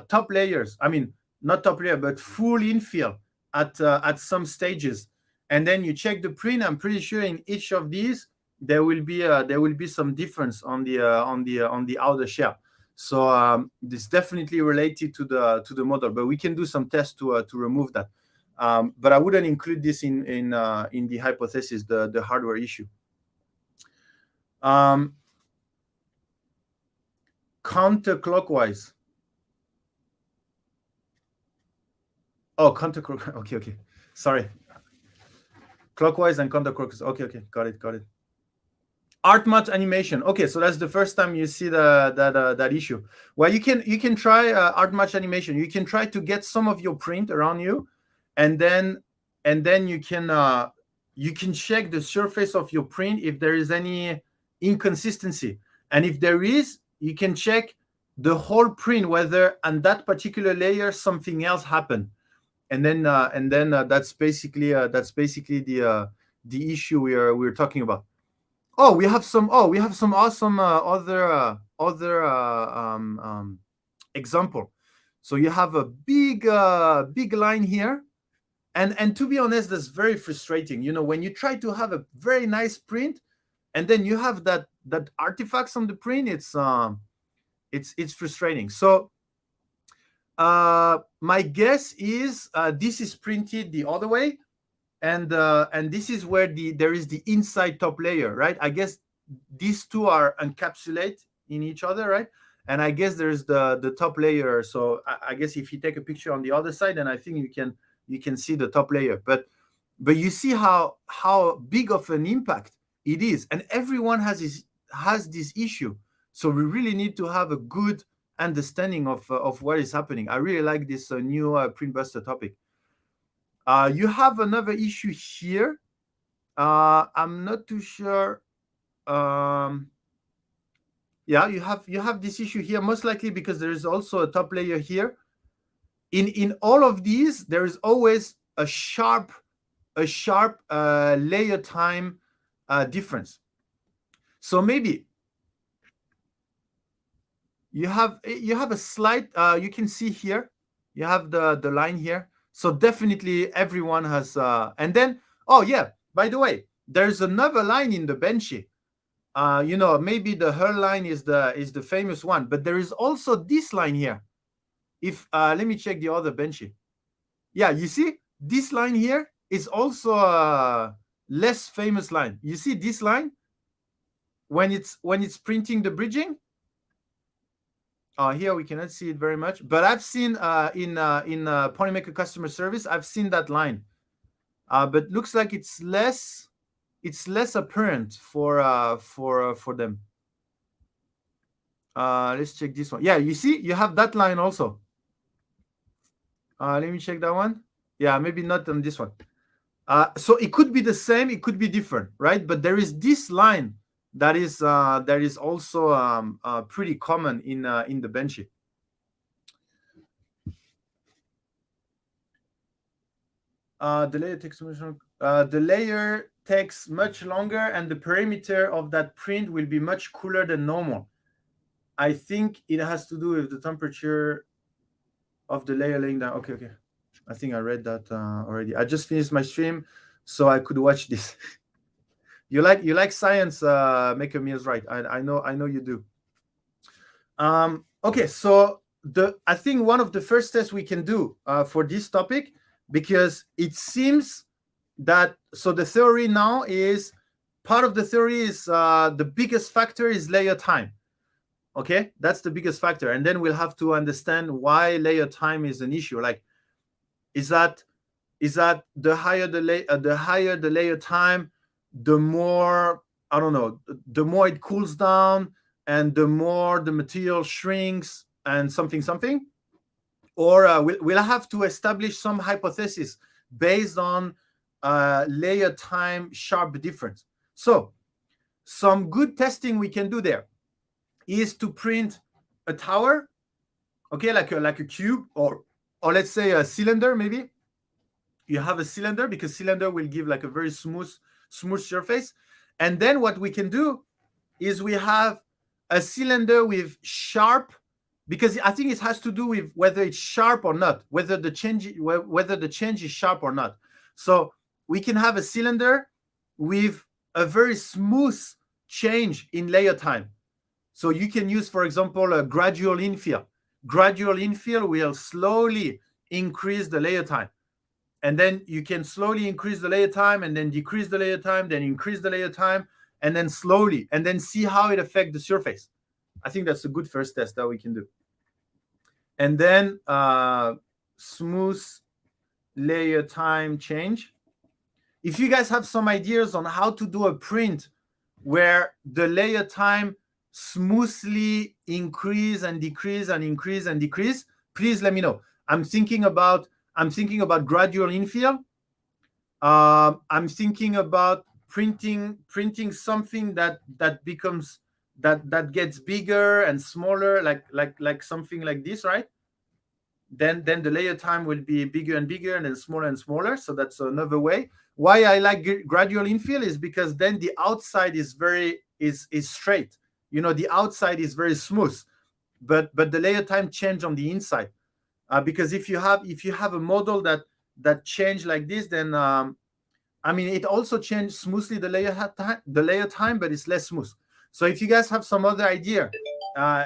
top layers. I mean, not top layer, but full infill at some stages, and then you check the print. I'm pretty sure in each of these there will be some difference on the outer shell. So this definitely related to the model, but we can do some tests to remove that. But I wouldn't include this in the hypothesis, the hardware issue. Counterclockwise. Oh, counterclockwise. Okay. Sorry. Clockwise and counterclockwise. Okay. Got it. Art match animation. Okay, so that's the first time you see that issue. Well, you can try art match animation. You can try to get some of your print around you, and then you can check the surface of your print if there is any inconsistency, and if there is, you can check the whole print whether on that particular layer something else happened, and then that's basically the issue we're talking about. We have some awesome other example. So you have a big line here, and to be honest, that's very frustrating. When you try to have a very nice print, and then you have that artifacts on the print, it's frustrating. So my guess is this is printed the other way. And this is where there is the inside top layer, right? I guess these two are encapsulated in each other, right? And I guess there's the top layer. So I guess if you take a picture on the other side, then I think you can see the top layer. But you see how big of an impact it is, and everyone has this issue. So we really need to have a good understanding of what is happening. I really like this new PRINTBUSTER topic. You have another issue here. I'm not too sure. Yeah, you have this issue here, most likely because there is also a top layer here. In all of these, there is always a sharp layer time difference. So maybe you have a slight. You can see here. You have the line here. So definitely everyone has, and then, oh yeah, by the way, there's another line in the Benchy. Maybe the hairline is the famous one, but there is also this line here. If let me check the other Benchy. Yeah, you see this line here is also a less famous line. You see this line when it's printing the bridging. Here we cannot see it very much, but I've seen in Polymaker customer service, I've seen that line, but looks like it's less apparent for them. Let's check this one. Yeah, you see, you have that line also. Let me check that one. Yeah, maybe not on this one. So it could be the same, it could be different, right? But there is this line that is also pretty common in the Benchy. The layer takes much longer, and the perimeter of that print will be much cooler than normal. I think it has to do with the temperature of the layer laying down. Okay. I think I read that already. I just finished my stream, so I could watch this. You like science, Maker Meals, right? I know you do. Okay, so I think one of the first tests we can do for this topic, because it seems that, so the theory now is, part of the theory is the biggest factor is layer time. Okay, that's the biggest factor, and then we'll have to understand why layer time is an issue. Like, is that the higher the layer time, the more, I don't know, the more it cools down, and the more the material shrinks, and something, or we'll have to establish some hypothesis based on layer time sharp difference. So some good testing we can do there is to print a tower, okay, like a cube, or let's say a cylinder. Maybe you have a cylinder, because cylinder will give like a very smooth surface. And then what we can do is we have a cylinder with sharp, because I think it has to do with whether it's sharp or not, whether the change is sharp or not. So we can have a cylinder with a very smooth change in layer time. So you can use, for example, a gradual infill. Gradual infill will slowly increase the layer time. And then you can slowly increase the layer time, and then decrease the layer time, then increase the layer time, and then slowly, and then see how it affects the surface. I think that's a good first test that we can do. And then smooth layer time change. If you guys have some ideas on how to do a print where the layer time smoothly increase and decrease and increase and decrease, please let me know. I'm thinking about gradual infill. I'm thinking about printing something that becomes that gets bigger and smaller, like something like this, right? Then the layer time will be bigger and bigger, and then smaller and smaller. So that's another way. Why I like gradual infill is because then the outside is straight. You know, the outside is very smooth, but the layer time change on the inside. Because if you have a model that change like this, then I mean, it also changes smoothly the layer time, but it's less smooth. So if you guys have some other idea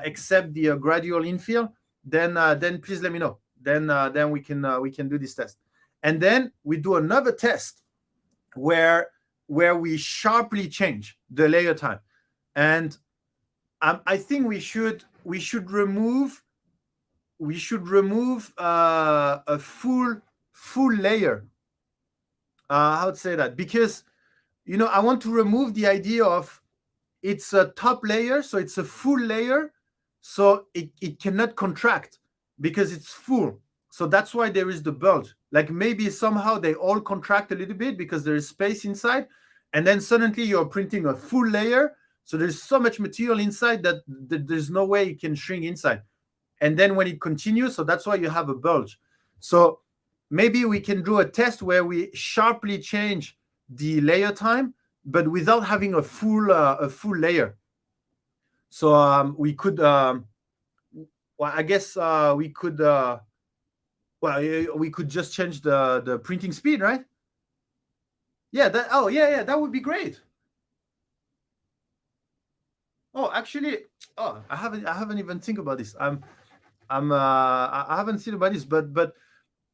except the gradual infill, then please let me know. Then we can do this test, and then we do another test where we sharply change the layer time, and I think we should remove a full layer. How to say that? Because, you know, I want to remove the idea of it's a top layer, so it's a full layer, so it cannot contract because it's full. So that's why there is the bulge. Like maybe somehow they all contract a little bit because there is space inside, and then suddenly you're printing a full layer, so there's so much material inside that there's no way it can shrink inside. And then when it continues, so that's why you have a bulge. So maybe we can do a test where we sharply change the layer time, but without having a full layer. So we could, well, I guess we could, we could just change the printing speed, right? Yeah. That would be great. Oh, actually, I haven't even think about this. I haven't seen about this, but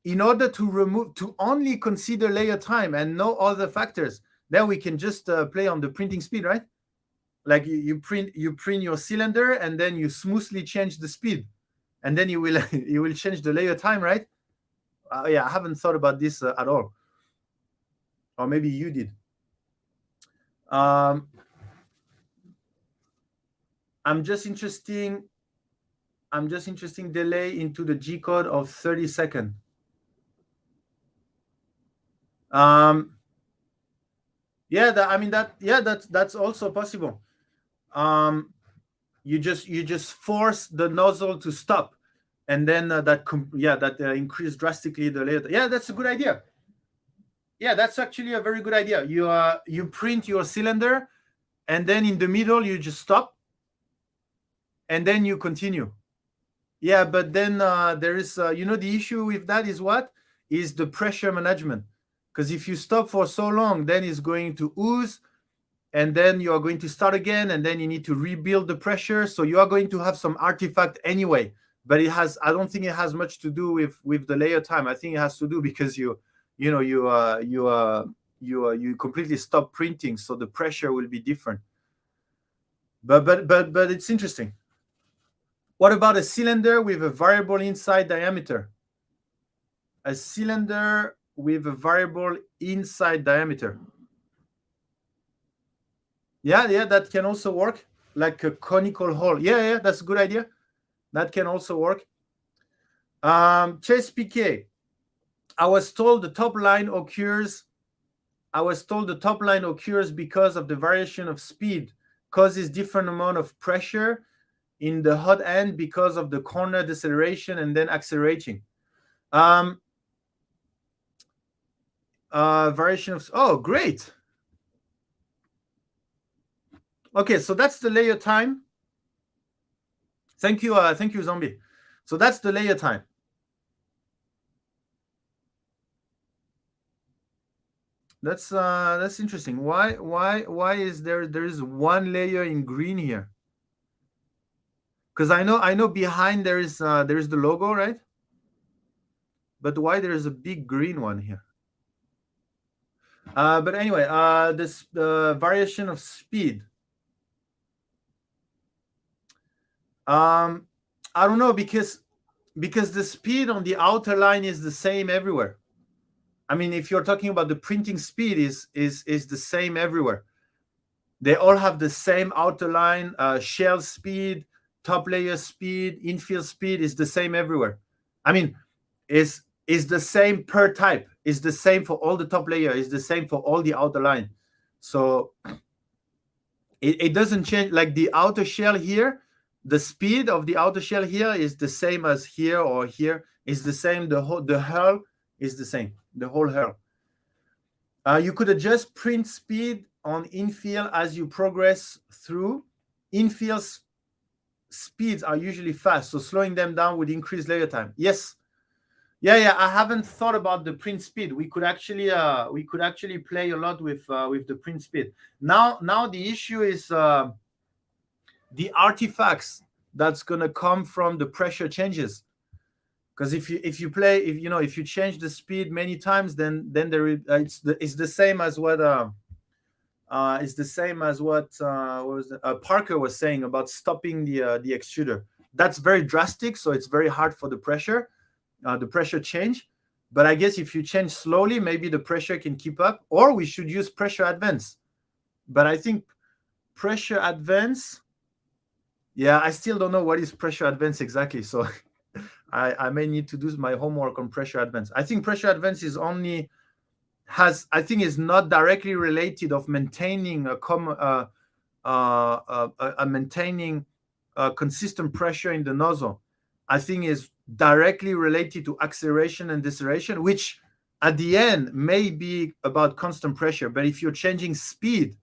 in order to only consider layer time and no other factors, then we can just play on the printing speed, right? Like you print your cylinder and then you smoothly change the speed, and then you will you will change the layer time, right? Yeah, I haven't thought about this at all, or maybe you did. I'm just interesting delay into the G code of 30 seconds. Yeah, that's also possible. You just force the nozzle to stop, and then that increase drastically the layer. Yeah, that's a good idea. Yeah, that's actually a very good idea. You print your cylinder, and then in the middle you just stop, and then you continue. Yeah, but then there is the issue with that is what is the pressure management, because if you stop for so long, then it's going to ooze, and then you are going to start again, and then you need to rebuild the pressure. So you are going to have some artifact anyway. But I don't think it has much to do with the layer time. I think it has to do because you completely stop printing, so the pressure will be different. But it's interesting. What about a cylinder with a variable inside diameter? A cylinder with a variable inside diameter. Yeah, that can also work, like a conical hole. Yeah, that's a good idea. That can also work. Chase PK. I was told the top line occurs because of the variation of speed causes different amount of pressure in the hot end because of the corner deceleration and then accelerating. Variation of, oh, great. Okay, so that's the layer time. Thank you, Zombie. So that's the layer time. That's interesting. Why is there is one layer in green here? Because I know behind there is the logo, right? But why there is a big green one here? But anyway, this variation of speed. I don't know, because the speed on the outer line is the same everywhere. I mean, if you're talking about the printing speed, is the same everywhere. They all have the same outer line, shell speed, top layer speed, infill speed is the same everywhere. I mean, is the same per type, is the same for all the top layer, is the same for all the outer line. So it doesn't change. Like the outer shell here, the speed of the outer shell here is the same as here or here. Is the same. The hull is the same. The whole hull. You could adjust print speed on infill as you progress through. Infill speeds are usually fast, so slowing them down would increase layer time. Yes. Yeah. I haven't thought about the print speed. We could actually play a lot with the print speed. Now the issue is the artifacts that's gonna come from the pressure changes. Because if you change the speed many times, then there is, it's the same as what Parker was saying about stopping the extruder. That's very drastic, so it's very hard for the pressure change. But I guess if you change slowly, maybe the pressure can keep up, or we should use pressure advance. But I think pressure advance, yeah, I still don't know what is pressure advance exactly, so I may need to do my homework on pressure advance. I think pressure advance is not directly related of maintaining maintaining consistent pressure in the nozzle. I think is directly related to acceleration and deceleration, which at the end may be about constant pressure. But if you're changing speed,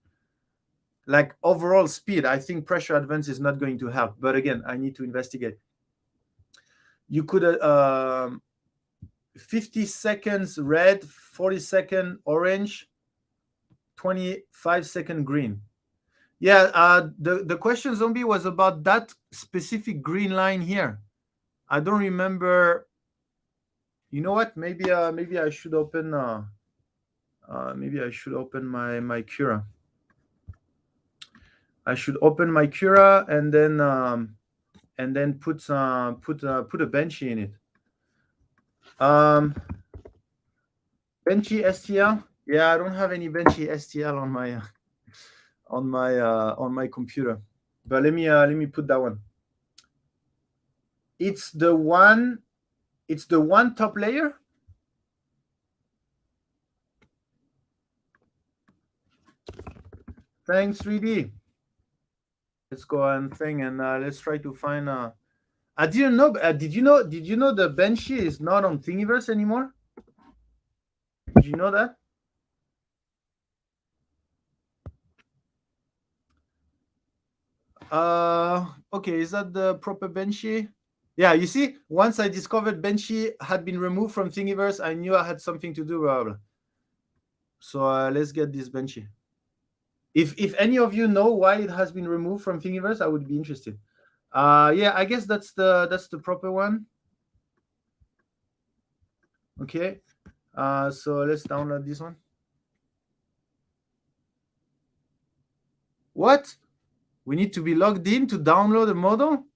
like overall speed, I think pressure advance is not going to help. But again, I need to investigate. You could 50 seconds red, 40 second orange, 25 second green. Yeah, the question, Zombie, was about that specific green line here. I don't remember. You know what? Maybe I should open my Cura. I should open my Cura and then put a Benchy in it. Benchy STL. Yeah, I don't have any Benchy STL on my computer. But let me put that one. It's the one top layer. Thanks, 3D. Let's go and thing and let's try to find. I didn't know. Did you know? Did you know the Benchy is not on Thingiverse anymore? Did you know that? Okay. Is that the proper Benchy? Yeah. You see, once I discovered Benchy had been removed from Thingiverse, I knew I had something to do. Blah, blah. So let's get this Benchy. If any of you know why it has been removed from Thingiverse, I would be interested. Yeah, I guess that's the proper one. Okay. So let's download this one. What? We need to be logged in to download a model?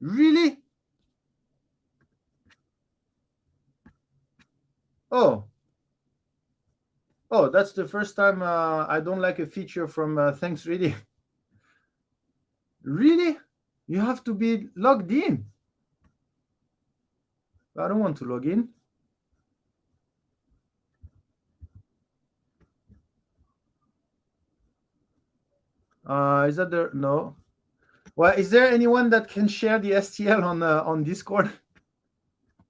Really? Oh, that's the first time I don't like a feature from Thanks Really. Really? You have to be logged in. I don't want to log in. Is that there? No. Well, is there anyone that can share the STL on Discord?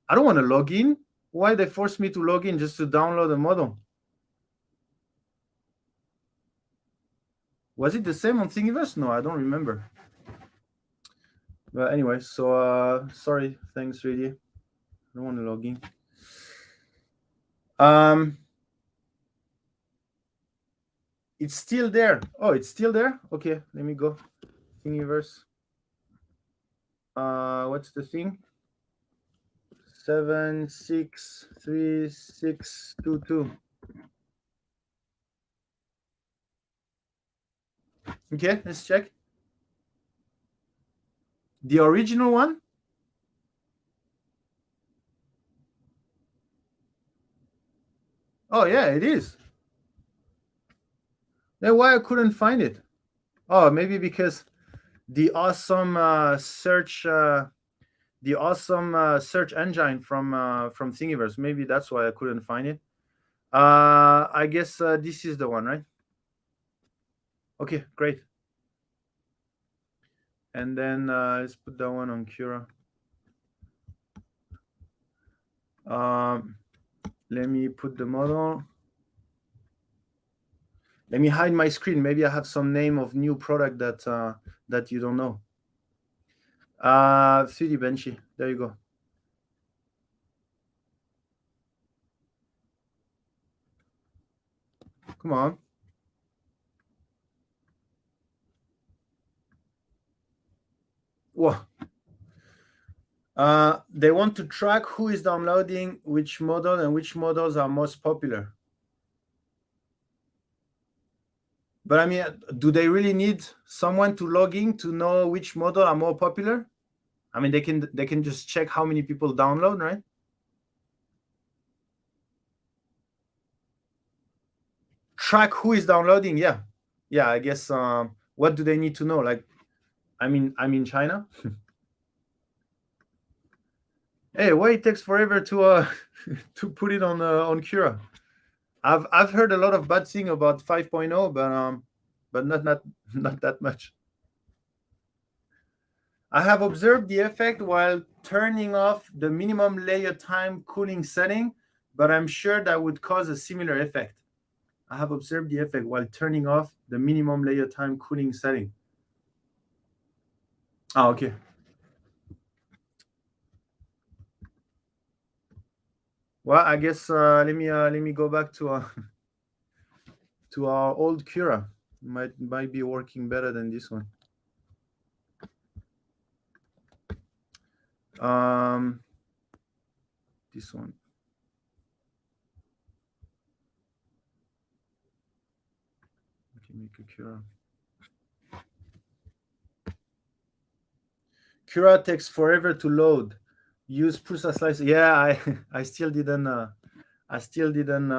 I don't want to log in. Why they force me to log in just to download a model? Was it the same on Thingiverse? No, I don't remember. But anyway, so sorry, Thanks really. I don't want to log in. It's still there. Oh, it's still there? Okay, let me go. Thingiverse. What's the thing? 763622. Okay, let's check. The original one? Oh yeah, it is. Then why I couldn't find it? Oh, maybe because the awesome search engine from Thingiverse. Maybe that's why I couldn't find it. I guess this is the one, right? Okay, great. And then let's put that one on Cura. Let me put the model. Let me hide my screen. Maybe I have some name of new product that you don't know. 3D Benchy. There you go. Come on. Whoa. They want to track who is downloading which model and which models are most popular. But I mean, do they really need someone to log in to know which model are more popular? I mean, they can just check how many people download, right? Track who is downloading. Yeah. I guess. What do they need to know? Like, I'm in China. Hey, why it takes forever to to put it on Cura? I've heard a lot of bad thing about 5.0, but not that much. I have observed the effect while turning off the minimum layer time cooling setting, but I'm sure that would cause a similar effect. I have observed the effect while turning off the minimum layer time cooling setting. Oh, okay. Well, I guess let me go back to to our old Cura. Might be working better than this one. this one. Okay, make a Cura. Cura takes forever to load. Use Prusa slicer. Yeah, I still didn't. I still don't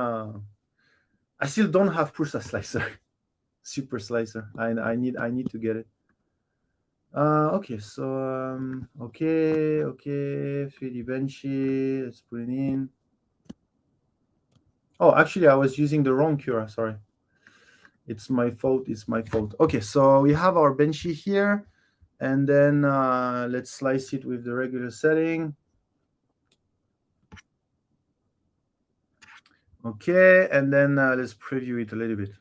have Prusa slicer. Super slicer. I need to get it. Okay, so okay, 3D Benchy. Let's put it in. Oh, actually, I was using the wrong Cura. Sorry. It's my fault. Okay, so we have our Benchy here, and then let's slice it with the regular setting. Okay, and then let's preview it a little bit.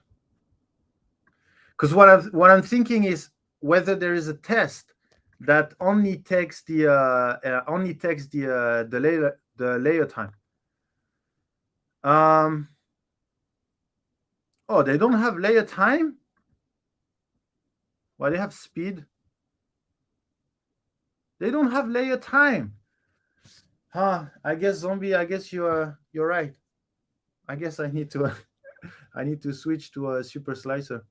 Because what I'm thinking is whether there is a test that only takes the layer time. Oh, they don't have layer time. Well, they have speed. They don't have layer time. Huh? I guess Zombie. I guess you're right. I guess I need to switch to a super slicer.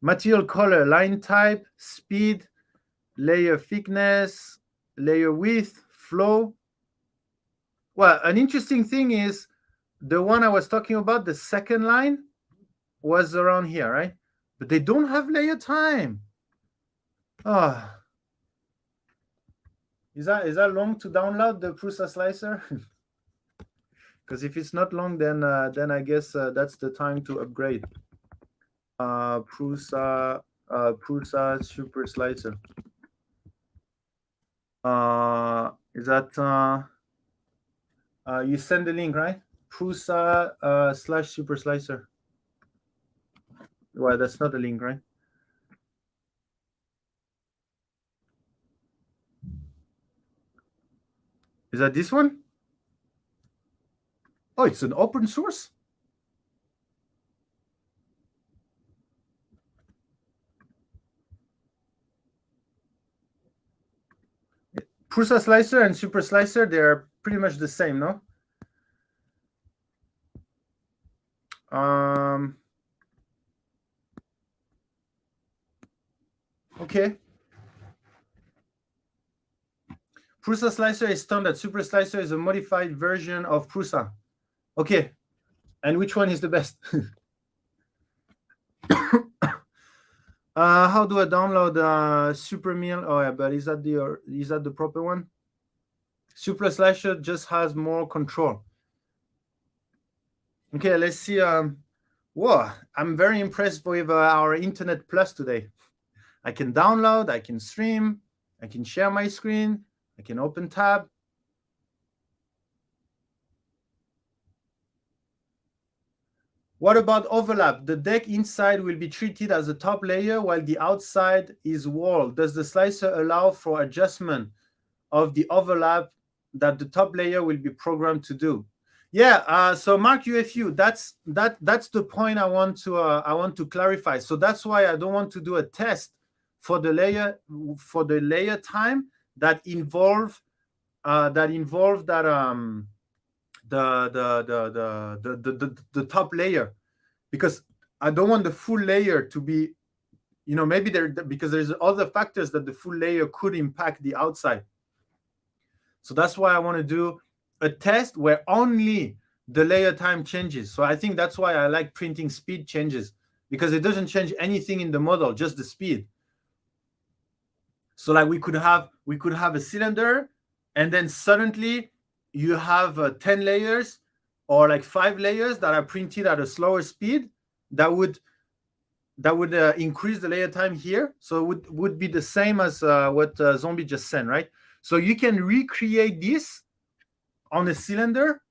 Material color, line type, speed, layer thickness, layer width, flow. Well, an interesting thing is the one I was talking about, the second line, was around here, right? But they don't have layer time. Ah. Is that long to download the Prusa slicer? Because if it's not long, then I guess that's the time to upgrade. Prusa super slicer. Is that you send the link, right? Prusa / super slicer. Well, that's not a link, right? Is that this one? Oh, it's an open source. Prusa slicer and super slicer, they're pretty much the same, no? Okay. Prusa slicer is standard. Super slicer is a modified version of Prusa. Okay. And which one is the best? How do I download Super Meal? Oh yeah, but is that the proper one? Super slicer just has more control. Okay, let's see. Whoa, I'm very impressed with our Internet Plus today. I can download, I can stream, I can share my screen, I can open tab. What about overlap? The deck inside will be treated as a top layer while the outside is wall. Does the slicer allow for adjustment of the overlap that the top layer will be programmed to do? Yeah, so Mark UFU, that's the point I want to clarify. So that's why I don't want to do a test for the layer time that involve the top layer, because I don't want the full layer to be, maybe because there's other factors that the full layer could impact the outside. So that's why I want to do a test where only the layer time changes. So I think that's why I like printing speed changes, because it doesn't change anything in the model, just the speed. So like we could have a cylinder, and then suddenly you have 10 layers or like 5 layers that are printed at a slower speed. That would increase the layer time here. So it would be the same as what Zombie just sent, right? So you can recreate this on a cylinder,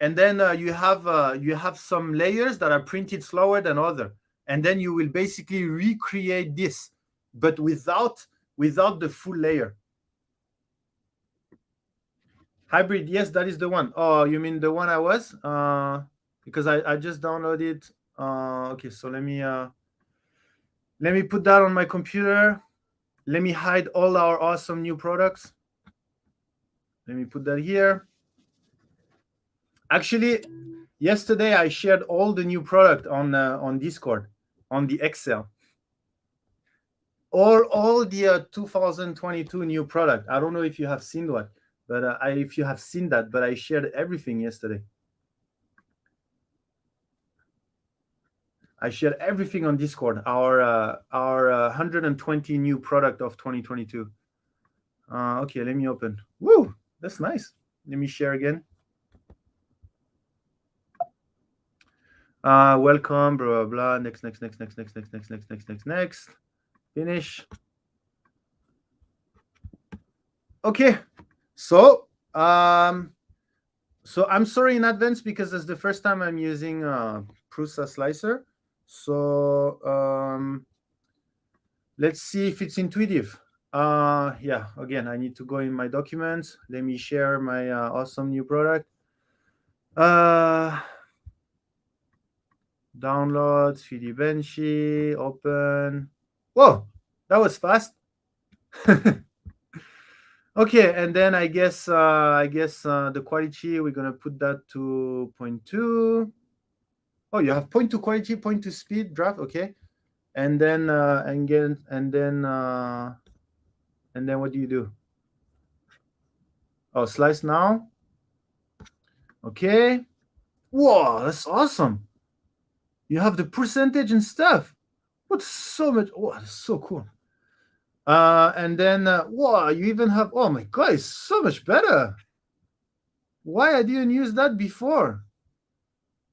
and then you have some layers that are printed slower than other, and then you will basically recreate this, but without the full layer. Hybrid, yes, that is the one. Oh, you mean the one I was? Because I just downloaded. Okay, so let me put that on my computer. Let me hide all our awesome new products. Let me put that here. Actually, yesterday I shared all the new product on Discord, on the Excel. All the 2022 new product. I don't know if you have seen what, but if you have seen that, but I shared everything yesterday. I shared everything on Discord. Our 120 new product of 2022. Okay, let me open. Woo, that's nice. Let me share again. Welcome, blah blah blah. Next. Finish. Okay, so I'm sorry in advance because it's the first time I'm using Prusa Slicer. So let's see if it's intuitive. Yeah, again, I need to go in my documents. Let me share my awesome new product. Download 3D Benchy, open. Whoa, that was fast. Okay, and then I guess the quality, we're gonna put that to 0.2. Oh, you have 0.2 quality, 0.2 speed draft. Okay, and then what do you do? Oh, slice now. Okay. Whoa, that's awesome. You have the percentage and stuff. What's so much? Oh, that's so cool. And then whoa, you even have. Oh my god, it's so much better. Why I didn't use that before?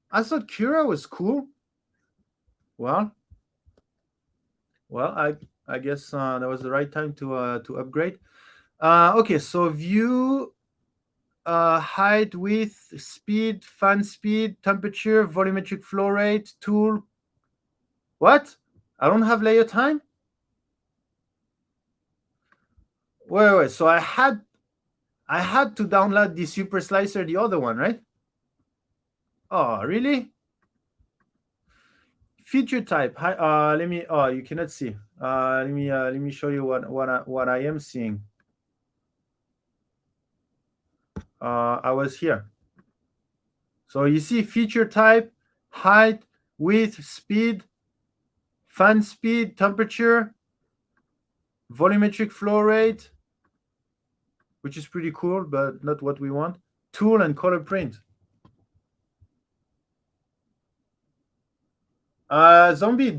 I thought Cura was cool. Well, I guess that was the right time to upgrade. Okay, so view, height, width, speed, fan speed, temperature, volumetric flow rate, tool. What? I don't have layer time? Wait. So I had to download the Super Slicer, the other one, right? Oh, really? Feature type. Let me. Oh, you cannot see. Let me show you what I am seeing. I was here. So you see feature type, height, width, speed, fan speed, temperature, volumetric flow rate, which is pretty cool, but not what we want. Tool and color print. Zombie,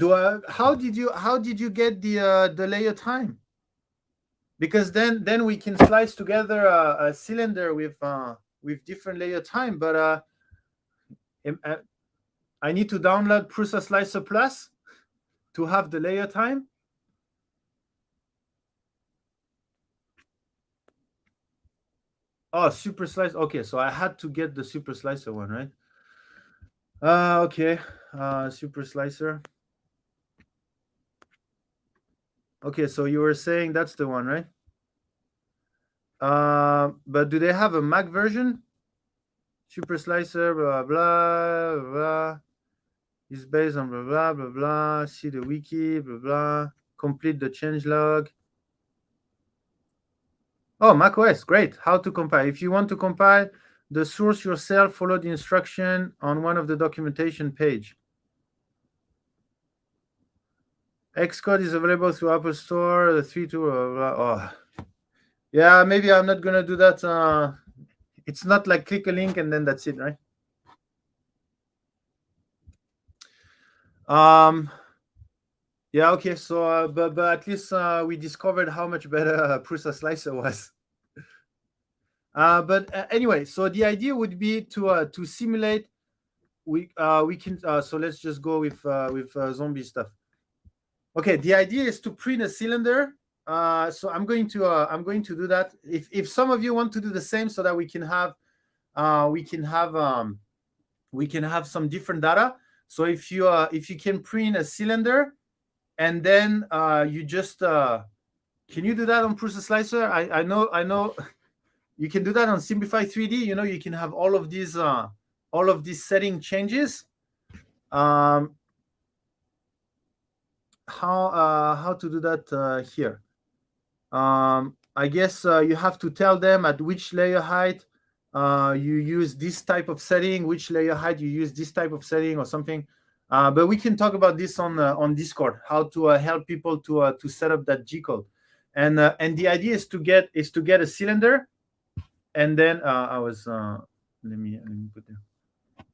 how did you get the layer time? Because then we can slice together a cylinder with different layer time, but I need to download Prusa Slicer Plus to have the layer time. Oh, Super Slice. Okay, so I had to get the Super Slicer one, right? Okay. Super Slicer. Okay, so you were saying that's the one, right? But do they have a Mac version? Super Slicer, blah blah blah blah. Is based on blah blah blah blah. See the wiki, blah blah. Complete the changelog. Oh, macOS, great. How to compile? If you want to compile the source yourself, follow the instruction on one of the documentation page. Xcode is available through Apple Store. The 3.2. Oh, yeah. Maybe I'm not gonna do that. It's not like click a link and then that's it, right? Yeah. Okay. So, but at least we discovered how much better Prusa Slicer was. But anyway, so the idea would be to simulate. We can. So let's just go with zombie stuff. Okay, the idea is to print a cylinder. So I'm going to do that. If some of you want to do the same, so that we can have some different data. So if you can print a cylinder, and then you just can you do that on Prusa Slicer? I know you can do that on Simplify 3D. You know, you can have all of these setting changes. How to do that here? I guess you have to tell them at which layer height you use this type of setting, which layer height you use this type of setting or something. But we can talk about this on Discord, how to help people to set up that G code. And the idea is to get a cylinder, and then let me put there.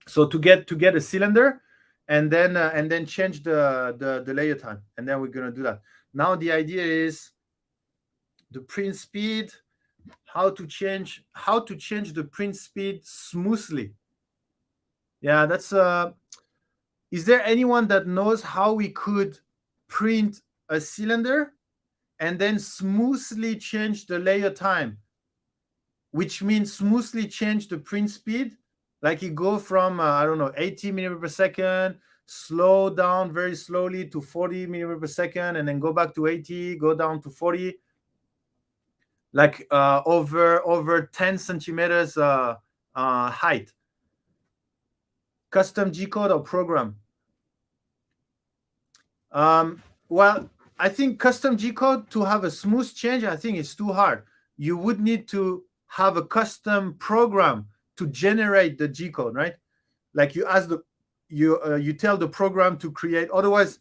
So to get a cylinder, and then change the layer time, and then we're gonna do that. Now the idea is the print speed, how to change the print speed smoothly. Yeah, that's is there anyone that knows how we could print a cylinder and then smoothly change the layer time, which means smoothly change the print speed, like you go from I don't know, 80 millimeter per second, slow down very slowly to 40 millimeter per second, and then go back to 80, go down to 40, like over 10 centimeters height. Custom G code or program? Well, I think custom G code, to have a smooth change, I think it's too hard. You would need to have a custom program to generate the G code, right? Like you ask you tell the program to create. Otherwise,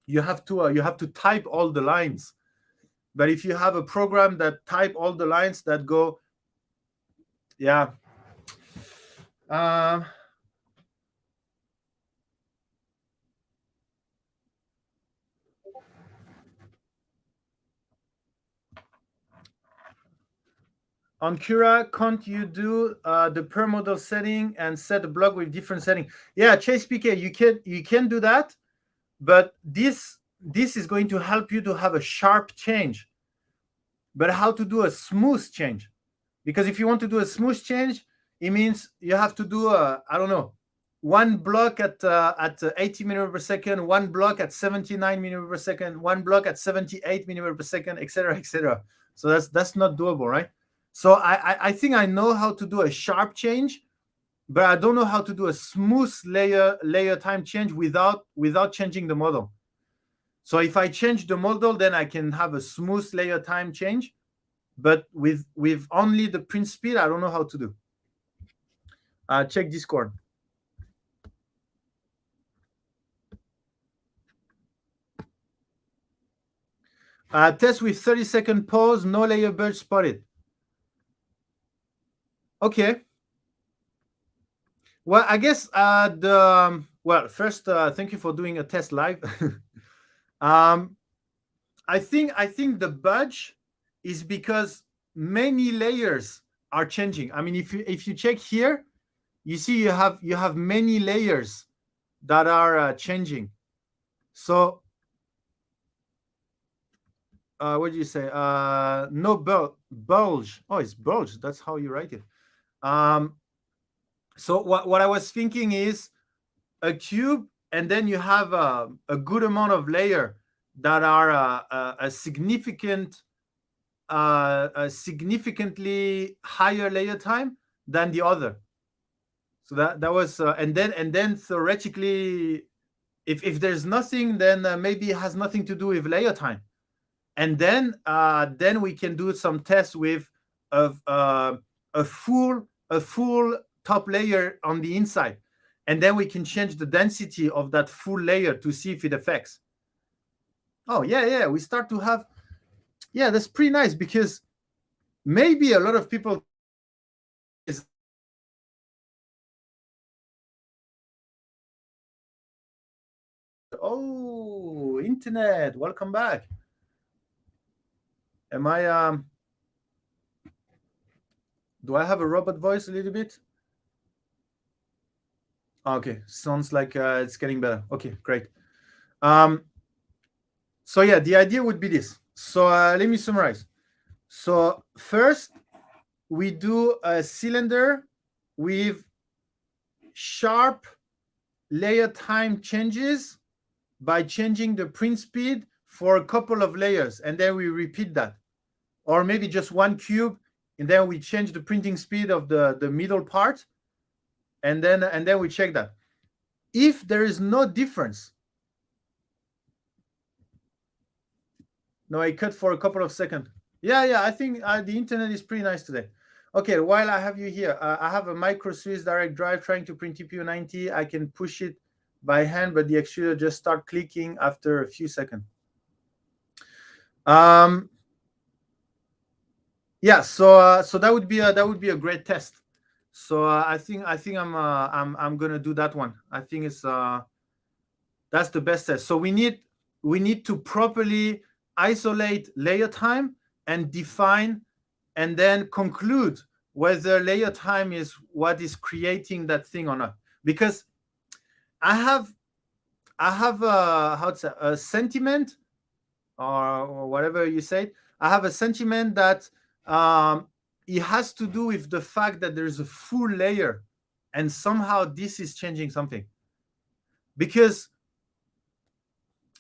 you have to type all the lines. But if you have a program that type all the lines that go, yeah. On Cura, can't you do the per model setting and set a block with different setting? Yeah, Chase PK, you can do that, but this is going to help you to have a sharp change. But how to do a smooth change? Because if you want to do a smooth change, it means you have to do I don't know, one block at 80 millimeter per second, one block at 79 millimeter per second, one block at 78 millimeter per second, etc., etc. So that's not doable, right? So I think I know how to do a sharp change, but I don't know how to do a smooth layer time change without changing the model. So if I change the model, then I can have a smooth layer time change. But with only the print speed, I don't know how to do. Check Discord. Test with 30-second pause, no layer bulge spotted. Okay. Well, I guess first, thank you for doing a test live. I think the budge is because many layers are changing. I mean, if you check here, you see you have many layers that are changing. So what do you say? No bulge. Oh, it's bulge. That's how you write it. So what I was thinking is a cube, and then you have a good amount of layer that are a significantly higher layer time than the other. So that was and then theoretically, if there's nothing, then maybe it has nothing to do with layer time. And then we can do some tests with a full top layer on the inside, and then we can change the density of that full layer to see if it affects. Oh yeah, we start to have, yeah, that's pretty nice, because maybe a lot of people is internet, welcome back. Am I do I have a robot voice a little bit? Okay, sounds like it's getting better. Okay, great. So yeah, the idea would be this. So let me summarize. So first, we do a cylinder with sharp layer time changes by changing the print speed for a couple of layers, and then we repeat that. Or maybe just one cube, and then we change the printing speed of the middle part, and then we check that. If there is no difference, no, I cut for a couple of seconds. Yeah, I think the internet is pretty nice today. Okay, while I have you here, I have a micro Swiss direct drive trying to print TPU 90. I can push it by hand, but the extruder just start clicking after a few seconds. Yeah, so that would be a great test. So I think I'm gonna do that one. I think it's that's the best test. So we need to properly isolate layer time and define and then conclude whether layer time is what is creating that thing or not. Because I have a sentiment or whatever you say. I have a sentiment that it has to do with the fact that there's a full layer, and somehow this is changing something. Because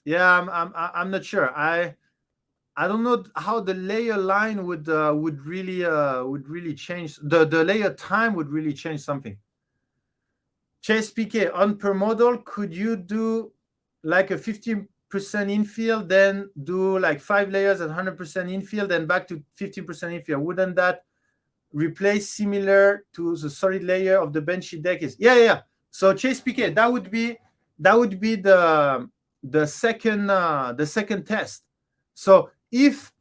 yeah, I'm not sure. I don't know how the layer line would really change. The layer time would really change something. Chase PK, on per model, could you do like a 50% infill, then do like 5 layers at 100% infill, then back to 50% infill? Wouldn't that replace similar to the solid layer of the Benchy deck is? Yeah. So Chase PK, that would be the second test. So if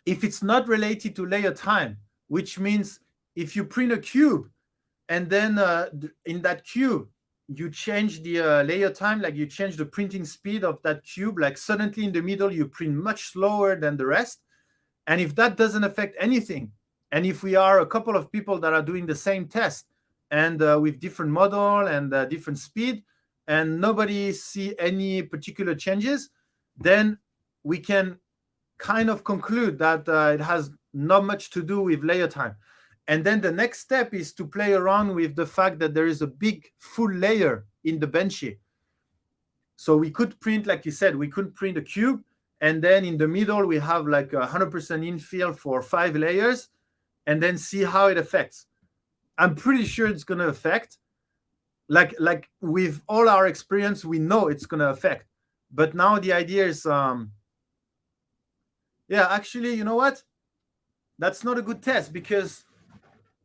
it's not related to layer time, which means if you print a cube and then in that cube you change the layer time, like you change the printing speed of that cube, like suddenly in the middle you print much slower than the rest. And if that doesn't affect anything, and if we are a couple of people that are doing the same test and with different model and different speed, and nobody see any particular changes, then we can kind of conclude that it has not much to do with layer time. And then the next step is to play around with the fact that there is a big full layer in the Benchy. So we could print, like you said, we could print a cube, and then in the middle we have like 100% infill for 5 layers, and then see how it affects. I'm pretty sure it's going to affect. Like with all our experience, we know it's going to affect. But now the idea is, yeah, actually, you know what? That's not a good test, because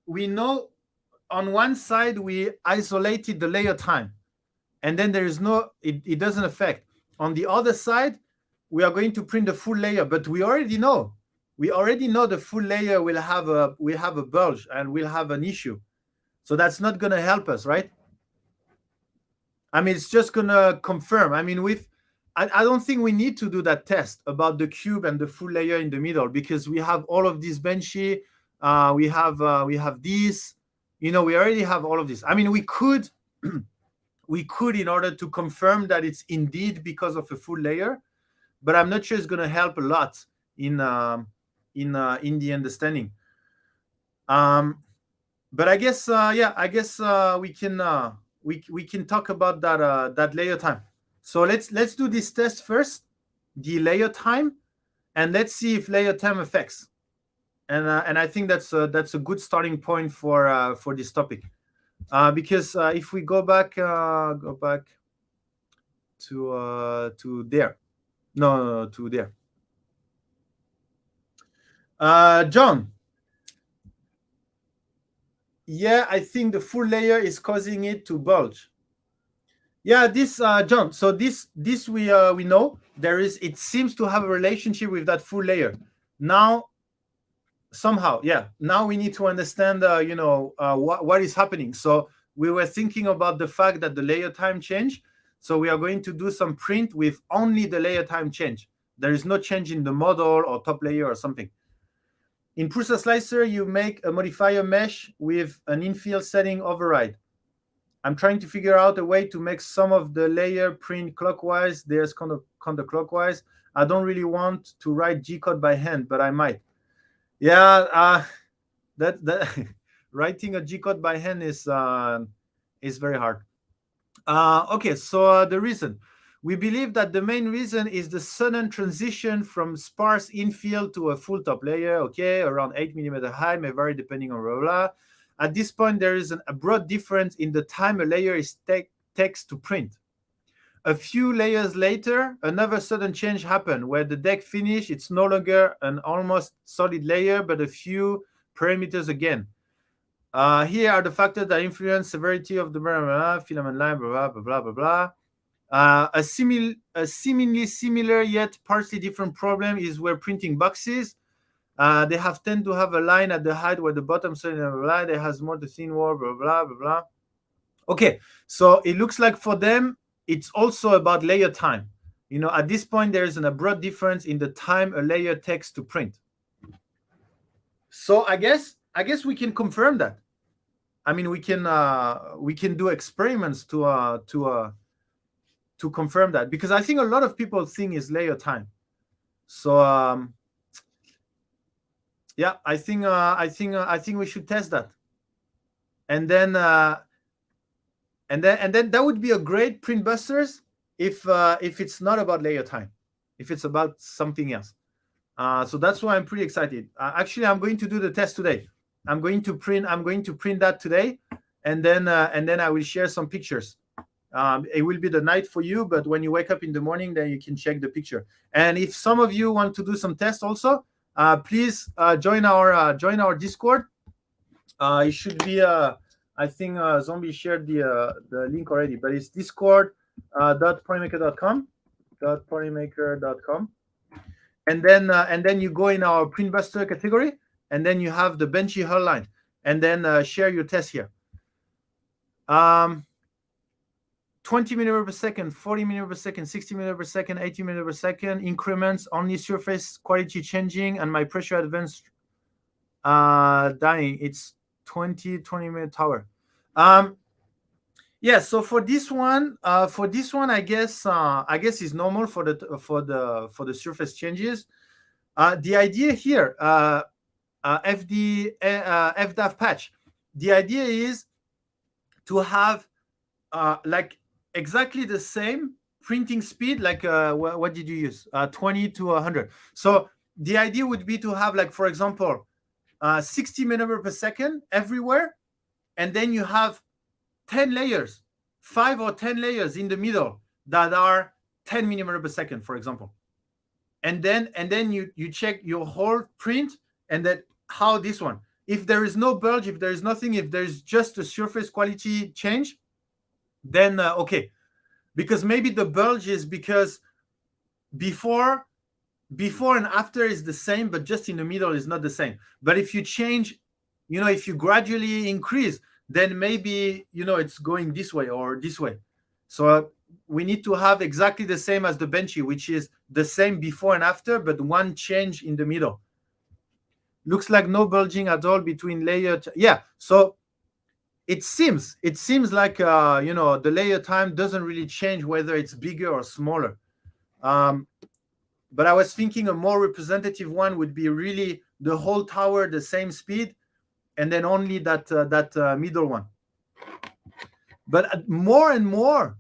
we know on one side we isolated the layer time, and then there is it doesn't affect. On the other side, we are going to print the full layer, but we already know the full layer will have a bulge and will have an issue. So that's not going to help us, right? I mean, it's just going to confirm. I mean, I don't think we need to do that test about the cube and the full layer in the middle, because we have all of these Benchy. We have these. We already have all of this. I mean, we could in order to confirm that it's indeed because of a full layer, but I'm not sure it's going to help a lot in the understanding. But I guess we can talk about that layer time. So let's do this test first, the layer time, and let's see if layer time affects. And I think that's a good starting point for this topic, because if we go back to there, no, to there. John. Yeah, I think the full layer is causing it to bulge. Yeah, this John. So this we know it seems to have a relationship with that full layer. Now, somehow, yeah. Now we need to understand, what is happening. So we were thinking about the fact that the layer time changed. So we are going to do some print with only the layer time change. There is no change in the model or top layer or something. In Prusa Slicer, you make a modifier mesh with an infill setting override. I'm trying to figure out a way to make some of the layer print clockwise, there's counterclockwise. I don't really want to write G-code by hand, but I might. Yeah, that writing a G-code by hand is very hard. Okay, so the reason. We believe that the main reason is the sudden transition from sparse infill to a full top layer, okay, around 8 mm high, may vary depending on blah, blah. At this point, there is a broad difference in the time a layer takes to print. A few layers later, another sudden change happened where the deck finish, it's no longer an almost solid layer, but a few parameters again. Here are the factors that influence severity of the filament line, blah, blah, blah, blah, blah. A seemingly similar yet partly different problem is where printing boxes. They tend to have a line at the height where the bottom side of the line, it has more the thin wall, blah, blah, blah, blah. Okay, so it looks like for them, it's also about layer time. At this point, there is an abrupt difference in the time a layer takes to print. So I guess we can confirm that. I mean, we can do experiments to confirm that, because I think a lot of people think it's layer time. So yeah, I think we should test that, and then that would be a great PRINTBUSTERS if it's not about layer time, if it's about something else. So that's why I'm pretty excited. Actually, I'm going to do the test today. I'm going to print that today, and then I will share some pictures. It will be the night for you, but when you wake up in the morning, then you can check the picture. And if some of you want to do some tests also, please join our Discord. It should be I think Zombie shared the link already, but it's discord.polymaker.com. And then you go in our PRINTBUSTER category, and then you have the Benchy hairline, and then share your test here. 20 millimeter per second, 40 millimeter per second, 60 millimeter per second, 80 millimeter per second increments, only surface quality changing, and my pressure advanced dying. It's 20 minute tower. Yeah, so for this one, I guess is normal for the surface changes. The idea here, FDAF patch, the idea is to have like exactly the same printing speed, like what did you use? 20 to 100. So the idea would be to have, like, for example, 60 millimeter per second everywhere, and then you have 10 layers, 5 or 10 layers in the middle that are 10 millimeter per second, for example. And then you check your whole print, and then how this one. If there is no bulge, if there is nothing, if there's just a surface quality change, then okay. Because maybe the bulge is because before and after is the same, but just in the middle is not the same. But if you change, if you gradually increase, then maybe, it's going this way or this way. So we need to have exactly the same as the Benchy, which is the same before and after, but one change in the middle. Looks like no bulging at all between layer. Yeah, so it seems like, the layer time doesn't really change whether it's bigger or smaller. But I was thinking a more representative one would be really the whole tower, the same speed, and then only that middle one. But more and more,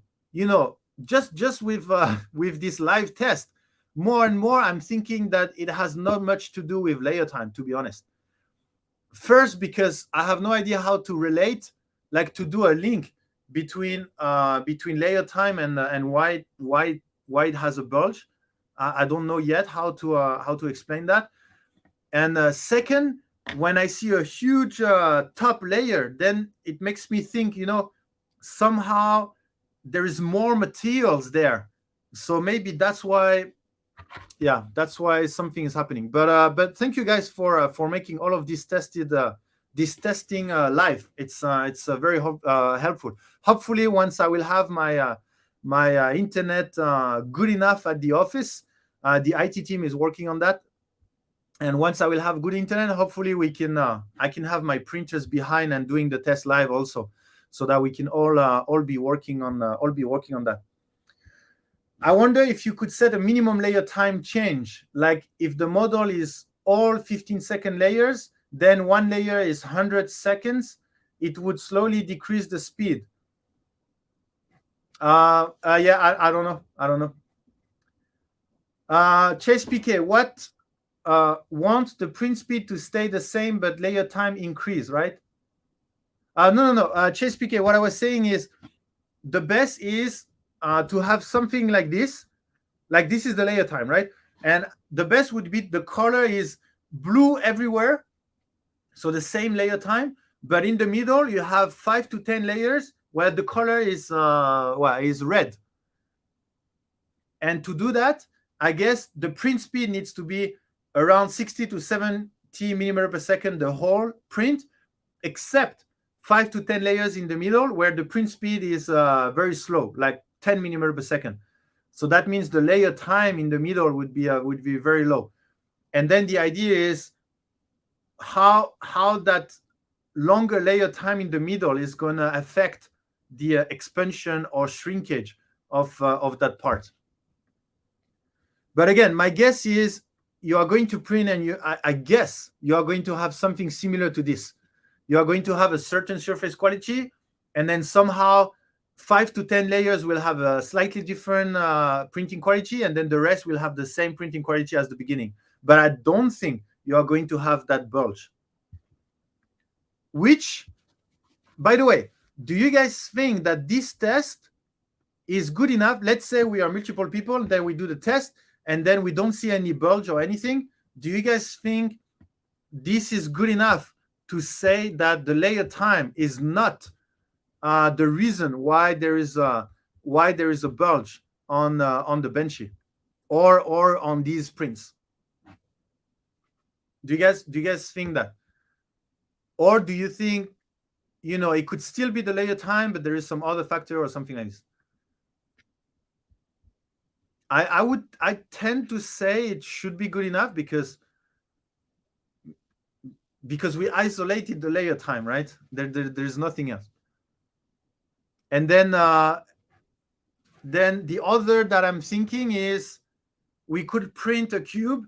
just with this live test, more and more I'm thinking that it has not much to do with layer time, to be honest. First, because I have no idea how to relate, like to do a link between layer time and why it has a bulge. I don't know yet how to explain that. And second, when I see a huge top layer, then it makes me think, somehow there is more materials there. So maybe that's why something is happening. But thank you guys for making all of this testing live. It's very helpful. Hopefully, once I will have my internet good enough at the office, the IT team is working on that. And once I will have good internet, hopefully I can have my printers behind and doing the test live also, so that we can all be working on that. I wonder if you could set a minimum layer time change, like if the model is all 15-second layers, then one layer is 100 seconds, it would slowly decrease the speed. I don't know. Chase PK, what want the print speed to stay the same but layer time increase, right? No. Chase PK, what I was saying is the best is to have something like this. Like this is the layer time, right? And the best would be the color is blue everywhere, So the same layer time, but in the middle you have 5 to 10 layers where the color is is red. And to do that, I guess the print speed needs to be around 60 to 70 millimeter per second, the whole print, except 5 to 10 layers in the middle where the print speed is very slow, like 10 millimeter per second. So that means the layer time in the middle would be very low. And then the idea is how that longer layer time in the middle is going to affect the expansion or shrinkage of that part. But again, my guess is you are going to print, and I guess you are going to have something similar to this. You are going to have a certain surface quality, and then somehow 5 to 10 layers will have a slightly different printing quality, and then the rest will have the same printing quality as the beginning. But I don't think you are going to have that bulge. Which, by the way, do you guys think that this test is good enough? Let's say we are multiple people, then we do the test, and then we don't see any bulge or anything. Do you guys think this is good enough to say that the layer time is not the reason why there is a bulge on the Benchy or on these prints? Do you guys think that? Or do you think, it could still be the layer time, but there is some other factor or something like this? I tend to say it should be good enough because we isolated the layer time, right? There's nothing else. And then the other that I'm thinking is we could print a cube,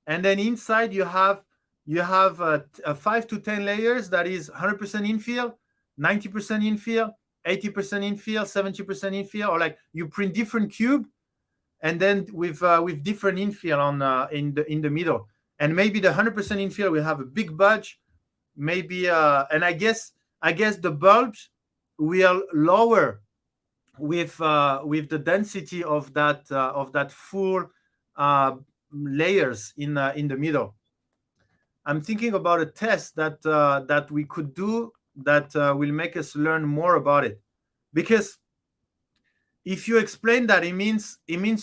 and then inside you have a 5 to 10 layers that is 100% infill, 90% infill, 80% infill, 70% infill, or like you print different cube, and then with different infill on in the middle, and maybe the 100% infill will have a big bulge, maybe, and I guess the bulge will lower with the density of that full layers in the middle. I'm thinking about a test that we could do that will make us learn more about it, because if you explain that, it means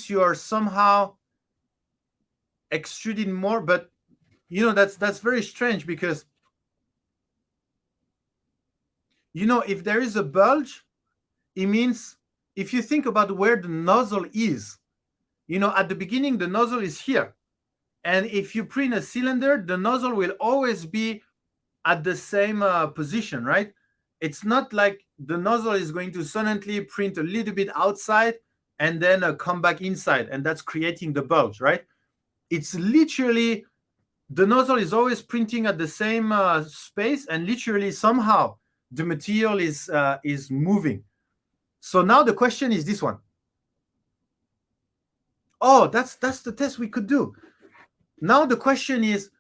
you are somehow extruding more, but that's very strange, because if there is a bulge, it means, if you think about where the nozzle is, at the beginning the nozzle is here, and if you print a cylinder, the nozzle will always be at the same position, right? It's not like the nozzle is going to suddenly print a little bit outside and then come back inside, and that's creating the bulge, right? It's literally, the nozzle is always printing at the same space, and literally somehow the material is moving. So now the question is this one. Oh, that's the test we could do. Now the question is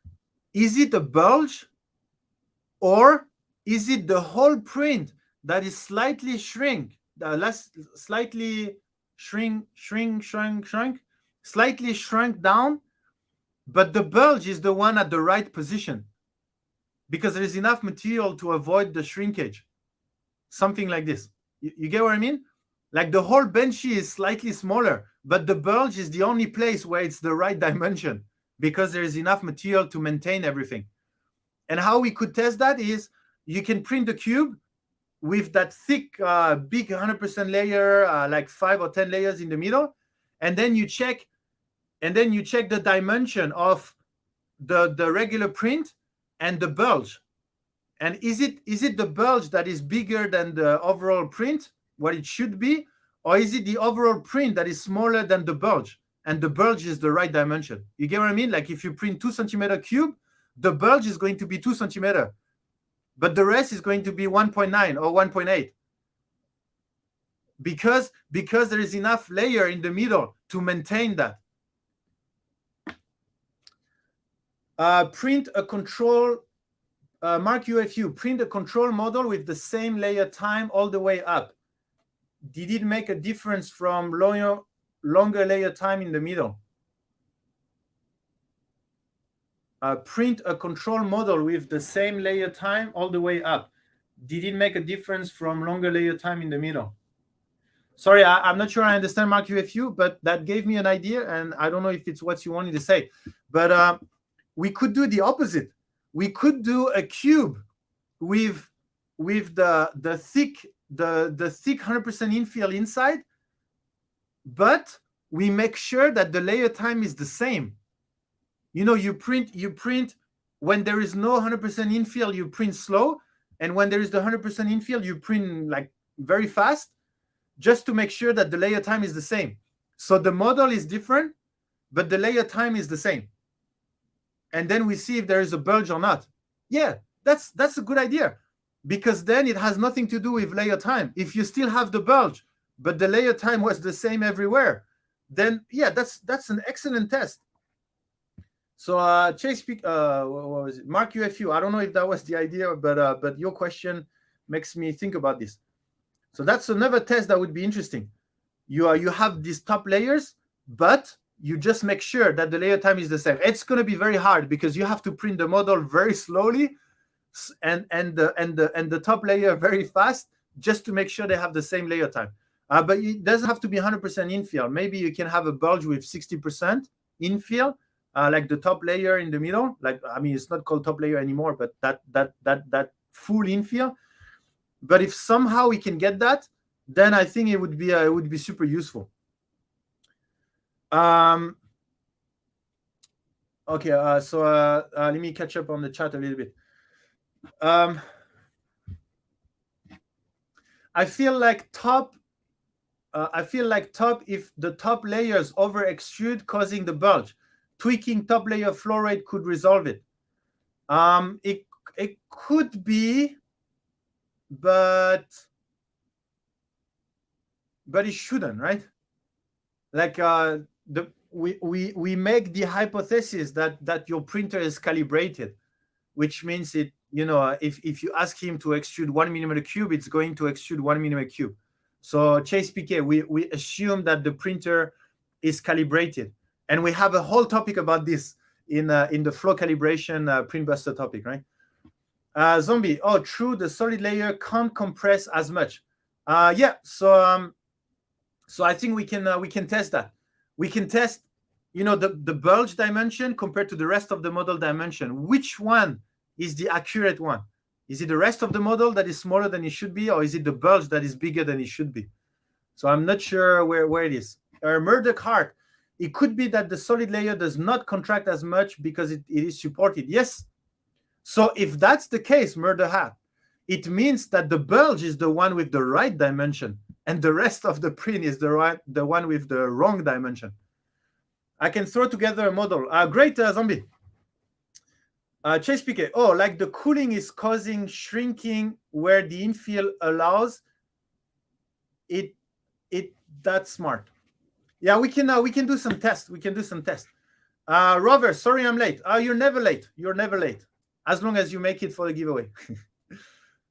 it a bulge, or is it the whole print that is slightly shrink, slightly shrink, slightly shrunk down, but the bulge is the one at the right position because there is enough material to avoid the shrinkage? Something like this. You get what I mean? Like the whole Benchy is slightly smaller, but the bulge is the only place where it's the right dimension because there is enough material to maintain everything. And how we could test that is you can print the cube with that thick, big 100% layer, like 5 or 10 layers in the middle, and then you check the dimension of the regular print and the bulge. And is it the bulge that is bigger than the overall print, what it should be, or is it the overall print that is smaller than the bulge, and the bulge is the right dimension? You get what I mean? Like if you print 2 centimeter cube, the bulge is going to be 2 centimeter, but the rest is going to be 1.9 or 1.8 because there is enough layer in the middle to maintain that. Print a control, Mark UFU, print a control model with the same layer time all the way up. Did it make a difference from longer layer time in the middle? print a control model with the same layer time all the way up. Did it make a difference from longer layer time in the middle? Sorry, I'm not sure I understand Mark UFU, but that gave me an idea, and I don't know if it's what you wanted to say. But we could do the opposite. We could do a cube with the thick 100% infill inside, but we make sure that the layer time is the same. You know, you print when there is no 100% infill, you print slow, and when there is the 100% infill, you print like very fast, just to make sure that the layer time is the same. So the model is different, but the layer time is the same. And then we see if there is a bulge or not. Yeah, that's a good idea, because then it has nothing to do with layer time. If you still have the bulge, but the layer time was the same everywhere, then yeah, that's an excellent test. So Chase, what was it? Mark UFU. I don't know if that was the idea, but your question makes me think about this. So that's another test that would be interesting. You have these top layers, but you just make sure that the layer time is the same. It's going to be very hard because you have to print the model very slowly, and the top layer very fast, just to make sure they have the same layer time. But it doesn't have to be 100% infill. Maybe you can have a bulge with 60% infill, like the top layer in the middle. Like, I mean, it's not called top layer anymore, but that full infill. But if somehow we can get that, then I think it would be super useful. Okay, so let me catch up on the chat a little bit. I feel like top if the top layers over extrude, causing the bulge. Tweaking top layer flow rate could resolve it. It could be, but it shouldn't, right? Like we make the hypothesis that your printer is calibrated, which means it, you know, if you ask him to extrude 1 millimeter cube, it's going to extrude 1 millimeter cube. So Chase PK, we assume that the printer is calibrated, and we have a whole topic about this in the flow calibration PRINTBUSTER topic, right? Zombie, oh, true, the solid layer can't compress as much. Yeah, so I think we can test that. We can test, you know, the bulge dimension compared to the rest of the model dimension. Which one is the accurate one? Is it the rest of the model that is smaller than it should be, or is it the bulge that is bigger than it should be? So I'm not sure where it is. Murdoch Heart, it could be that the solid layer does not contract as much because it is supported. Yes. So if that's the case, Murdoch Heart, it means that the bulge is the one with the right dimension, and the rest of the print is the one with the wrong dimension. I can throw together a model. Great, Zombie. Chase PK, oh, like the cooling is causing shrinking where the infill allows it. That's smart. Yeah, we can do some tests. Rover, sorry I'm late. You're never late. You're never late, as long as you make it for the giveaway.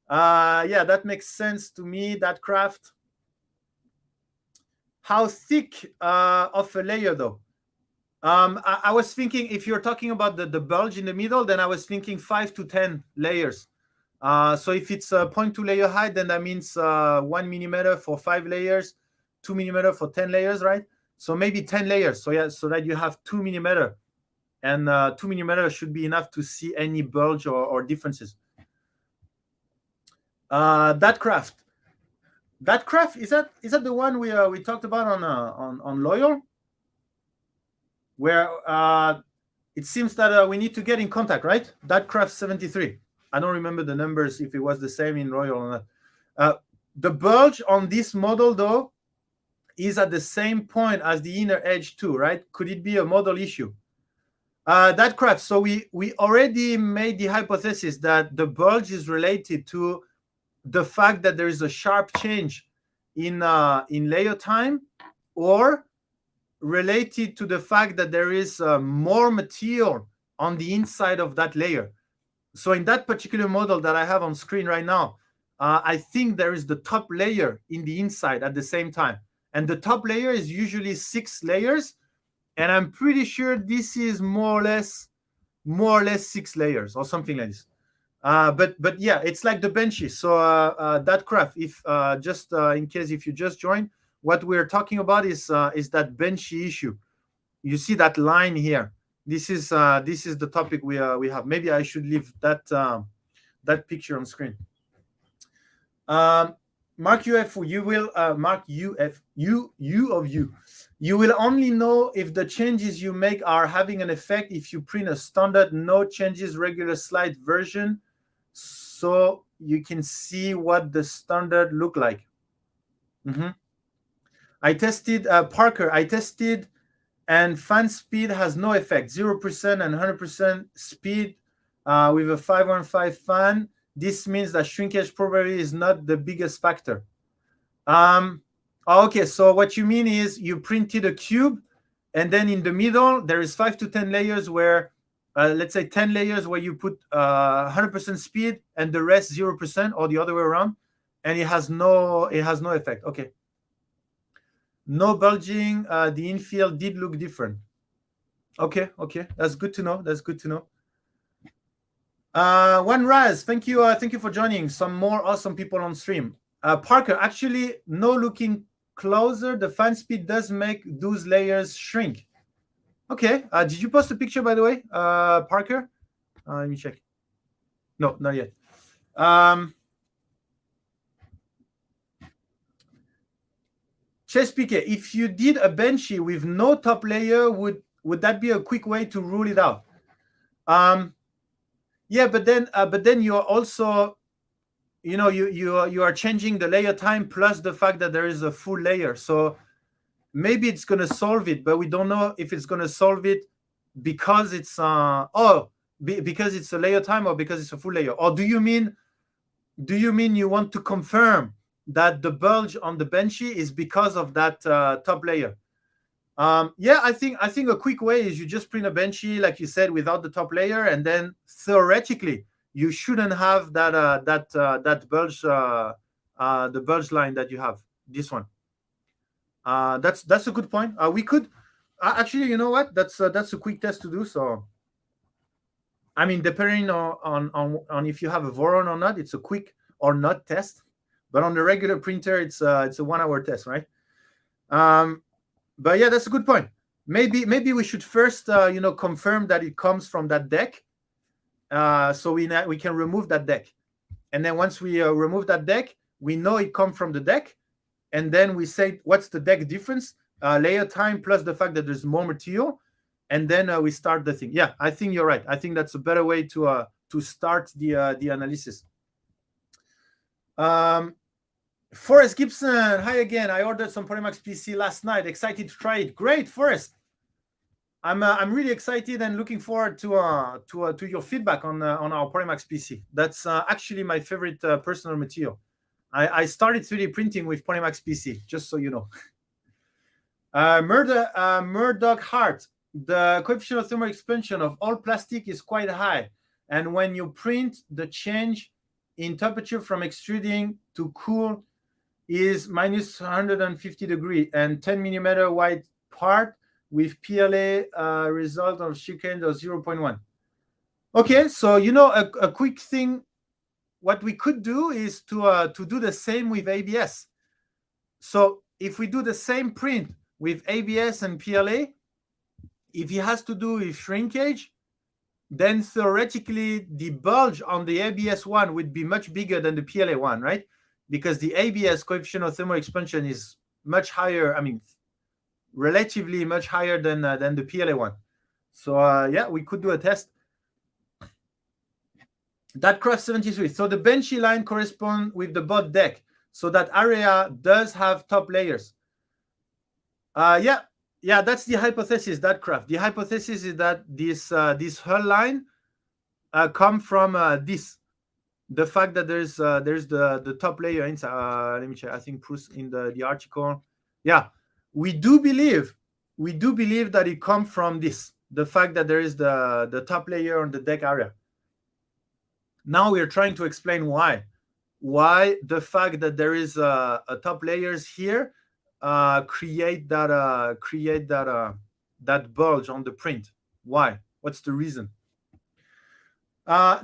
Yeah, that makes sense to me. That craft. How thick of a layer though? I was thinking, if you're talking about the bulge in the middle, then I was thinking 5 to 10 layers. So if it's a 0.2 layer height, then that means 1 millimeter for 5 layers, 2 millimeter for 10 layers, right? So maybe 10 layers. So yeah, so that you have 2 millimeter, and 2 millimeter should be enough to see any bulge or differences. That craft is that the one we talked about on Loyal, where it seems that we need to get in contact, right? That craft 73. I don't remember the numbers, if it was the same in Royal or not. The bulge on this model, though, is at the same point as the inner edge too, right? Could it be a model issue? That craft, so we already made the hypothesis that the bulge is related to the fact that there is a sharp change in layer time, or related to the fact that there is more material on the inside of that layer. So in that particular model that I have on screen right now, I think there is the top layer in the inside at the same time. And the top layer is usually 6 layers. And I'm pretty sure this is more or less more or less 6 layers or something like this. But yeah, it's like the Benchy. So that craft, if just in case if you just joined, what we're talking about is that Benchy issue. You see that line here. This is the topic we have. Maybe I should leave that that picture on screen. Mark UF, you will mark UF you of you. You will only know if the changes you make are having an effect if you print a standard no changes regular slide version, so you can see what the standard look like. I tested Parker. I tested, and fan speed has no effect. 0% and 100% speed with a 515 fan. This means that shrinkage probably is not the biggest factor. Okay, so what you mean is you printed a cube, and then in the middle there is 5 to 10 layers where, let's say 10 layers where you put 100% speed and the rest 0%, or the other way around, and it has no effect. Okay. No bulging. The infield did look different. Okay, that's good to know. That's good to know. One Raz, thank you for joining. Some more awesome people on stream. Parker, actually, no looking closer, the fan speed does make those layers shrink. Okay. Did you post a picture, by the way, Parker? Let me check. No, not yet. Chess PK, if you did a Benchy with no top layer, would that be a quick way to rule it out? Yeah, but then you're also, you are changing the layer time plus the fact that there is a full layer. So maybe it's going to solve it, but we don't know if it's going to solve it because it's because it's a layer time or because it's a full layer. Or do you mean you want to confirm that the bulge on the Benchy is because of that top layer? Yeah, I think a quick way is you just print a Benchy, like you said, without the top layer, and then theoretically you shouldn't have that bulge, the bulge line that you have. This one. That's a good point. We could actually, you know what? That's a quick test to do. So, I mean, depending on if you have a Voron or not, it's a quick or not test. But on the regular printer, it's a 1 hour test, right? But yeah, that's a good point. Maybe we should first confirm that it comes from that deck, so we can remove that deck, and then once we remove that deck, we know it comes from the deck, and then we say what's the deck difference, layer time plus the fact that there's more material, and then we start the thing. Yeah, I think you're right. I think that's a better way to start the analysis. Forrest Gibson, hi again. I ordered some Polymax PC last night. Excited to try it. Great, Forrest. I'm really excited and looking forward to your feedback on our Polymax PC. That's actually my favorite personal material. I started 3D printing with Polymax PC, just so you know. Murdoch Hart, the coefficient of thermal expansion of all plastic is quite high, and when you print, the change in temperature from extruding to cool is minus 150 degree, and 10 millimeter wide part with PLA result of shrinkage of 0.1. Okay, so a quick thing, what we could do is to do the same with ABS. So if we do the same print with ABS and PLA, if it has to do with shrinkage, then theoretically the bulge on the ABS one would be much bigger than the PLA one, right? Because the ABS coefficient of thermal expansion is much higher. I mean, relatively much higher than the PLA one. So yeah, we could do a test. That craft 73. So the Benchy line corresponds with the bot deck. So that area does have top layers. Yeah, that's the hypothesis, that craft. The hypothesis is that this hull line come from this. The fact that there's the top layer inside. Let me check. I think Bruce in the article. Yeah, we do believe that it comes from this. The fact that there is the top layer on the deck area. Now we are trying to explain why. Why the fact that there is a top layers here create that bulge on the print. Why? What's the reason?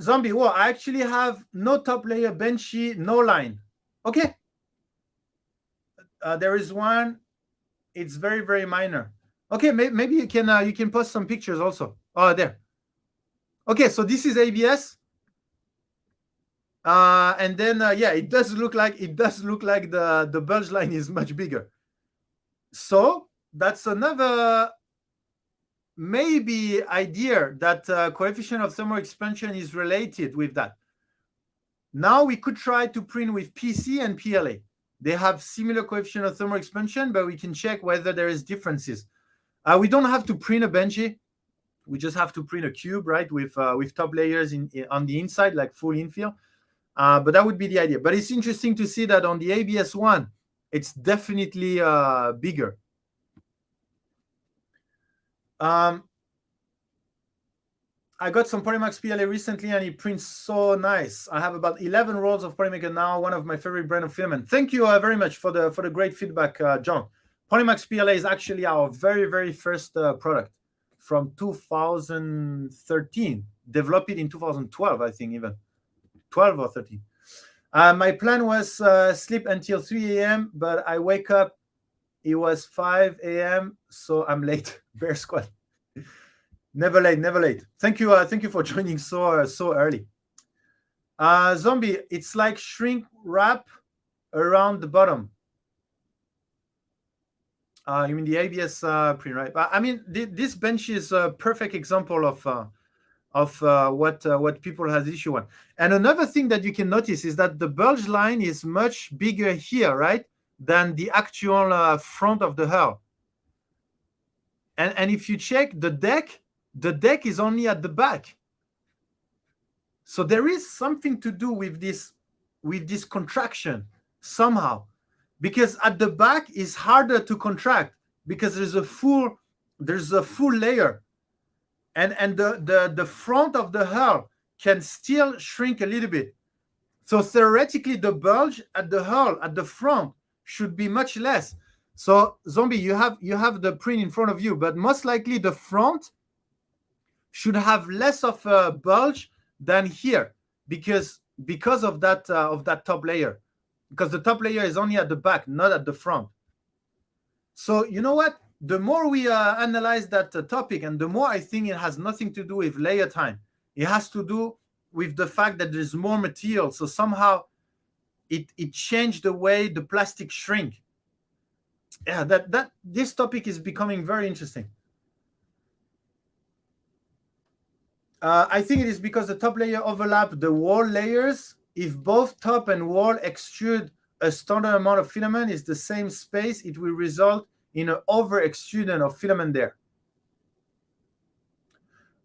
Zombie, well, I actually have no top layer, Benchy, no line. Okay. There is one. It's very, very minor. Okay, maybe you can post some pictures also. Oh, there. Okay, so this is ABS. And then yeah, it does look like the bulge line is much bigger. So that's another maybe idea that coefficient of thermal expansion is related with that. Now we could try to print with PC and PLA. They have similar coefficient of thermal expansion, but we can check whether there is differences. We don't have to print a Benchy. We just have to print a cube, right, with top layers on the inside, like full infill. But that would be the idea. But it's interesting to see that on the ABS one, it's definitely bigger. I got some Polymax PLA recently, and it prints so nice. I have about 11 rolls of Polymaker now, one of my favorite brand of filament. Thank you very much for the great feedback, John. Polymax PLA is actually our very, very first product from 2013. Developed it in 2012, I think, even 12 or 13. My plan was sleep until 3 a.m., but I wake up. It was 5 a.m., so I'm late. Bear squad. Never late, never late. Thank you for joining so early. Zombie, it's like shrink wrap around the bottom. You mean the ABS print, right? But I mean, this bench is a perfect example of what people has issue on. And another thing that you can notice is that the bulge line is much bigger here, right, than the actual front of the hull. And if you check the deck is only at the back. So there is something to do with this contraction somehow, because at the back is harder to contract because there's a full layer, and the front of the hull can still shrink a little bit. So theoretically, the bulge at the hull at the front should be much less. So Zombie, you have the print in front of you, but most likely the front should have less of a bulge than here because of that top layer, because the top layer is only at the back, not at the front. So you know what? The more we analyze that topic, and the more I think it has nothing to do with layer time. It has to do with the fact that there's more material. So somehow it changed the way the plastic shrink. Yeah, that this topic is becoming very interesting. I think it is because the top layer overlap the wall layers. If both top and wall extrude a standard amount of filament is the same space, it will result in an over extrusion of filament there.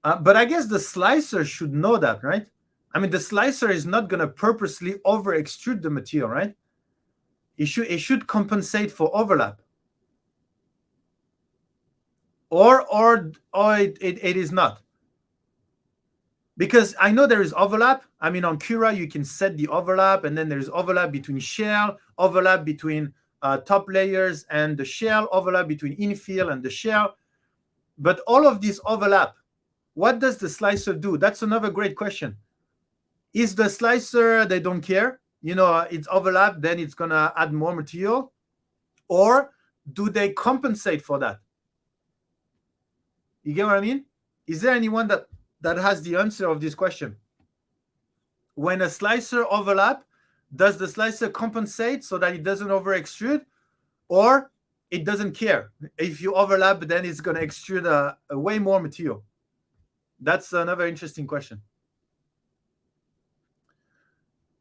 But I guess the slicer should know that, right? I mean, the slicer is not going to purposely over extrude the material, right? It should compensate for overlap. Or it is not. Because I know there is overlap. I mean, on Cura, you can set the overlap, and then there's overlap between shell, overlap between top layers and the shell, overlap between infill and the shell. But all of these overlap. What does the slicer do? That's another great question. Is the slicer, they don't care? You know, it's overlap, then it's going to add more material? Or do they compensate for that? You get what I mean? Is there anyone that has the answer of this question? When a slicer overlap, does the slicer compensate so that it doesn't over extrude, or it doesn't care? If you overlap, then it's going to extrude a way more material. That's another interesting question.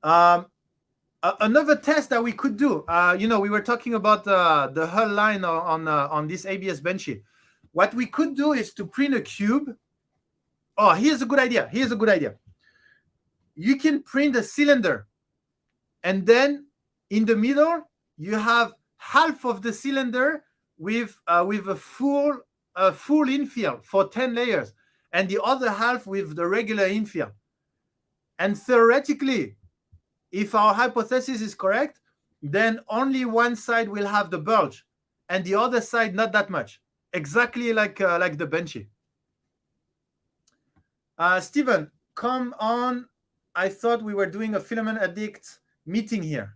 Another test that we could do, you know, we were talking about the hull line on this ABS Benchy. What we could do is to print a cube. Oh, here's a good idea. You can print a cylinder, and then in the middle you have half of the cylinder with a full infill for 10 layers, and the other half with the regular infill. And theoretically, if our hypothesis is correct, then only one side will have the bulge, and the other side not that much. Exactly like the Benchy. Steven, come on. I thought we were doing a filament addict meeting here.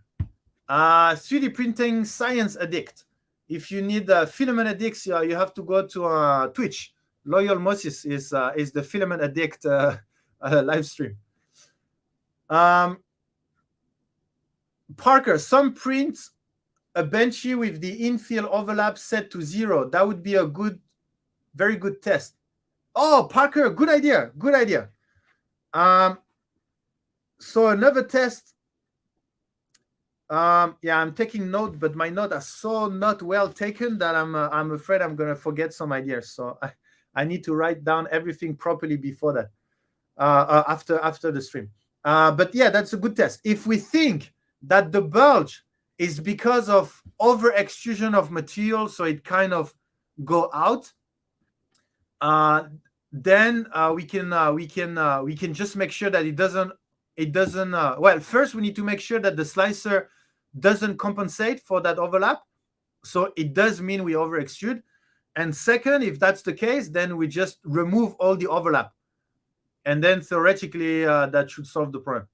3D printing science addict. If you need filament addicts, you have to go to Twitch. Loyal Moses is the filament addict live stream. Parker, some print a Benchy with the infill overlap set to 0. That would be a very good test. Oh, Parker, good idea. Good idea. So another test. Yeah, I'm taking note, but my notes are so not well taken that I'm afraid I'm gonna forget some ideas. So I need to write down everything properly before that, after the stream. But yeah, that's a good test. If we think that the bulge is because of over extrusion of material, so it kind of go out, then we can just make sure that it doesn't. Well, first we need to make sure that the slicer doesn't compensate for that overlap, so it does mean we over extrude. And second, if that's the case, then we just remove all the overlap, and then theoretically that should solve the problem.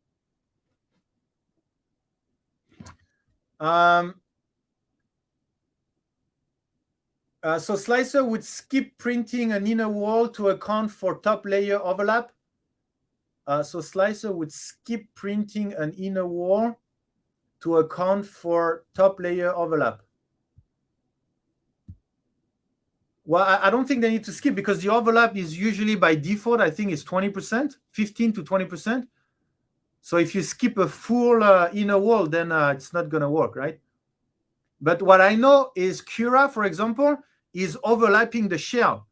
So slicer would skip printing an inner wall to account for top layer overlap. So slicer would skip printing an inner wall to account for top layer overlap. Well, I don't think they need to skip, because the overlap is usually by default, I think it's 20%, 15 to 20%. So if you skip a full inner wall, then it's not going to work, right? But what I know is Cura, for example, is overlapping the shell,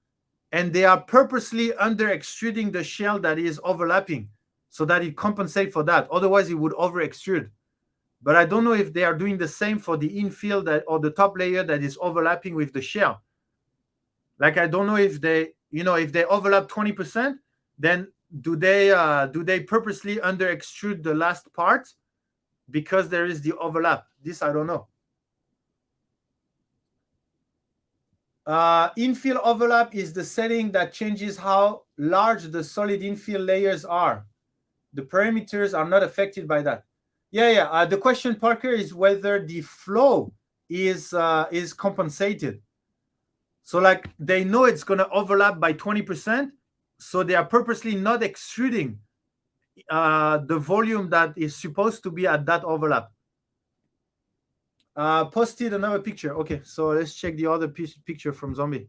and they are purposely under extruding the shell that is overlapping so that it compensates for that. Otherwise, it would over extrude. But I don't know if they are doing the same for the infill or the top layer that is overlapping with the shell. Like, I don't know if they, if they overlap 20%, then do they purposely under extrude the last part because there is the overlap? This I don't know. Infill overlap is the setting that changes how large the solid infill layers are. The parameters are not affected by that. Yeah. The question, Parker, is whether the flow is compensated. So like, they know it's going to overlap by 20%, so they are purposely not extruding the volume that is supposed to be at that overlap. Posted another picture. Okay, so let's check the other picture from Zombie.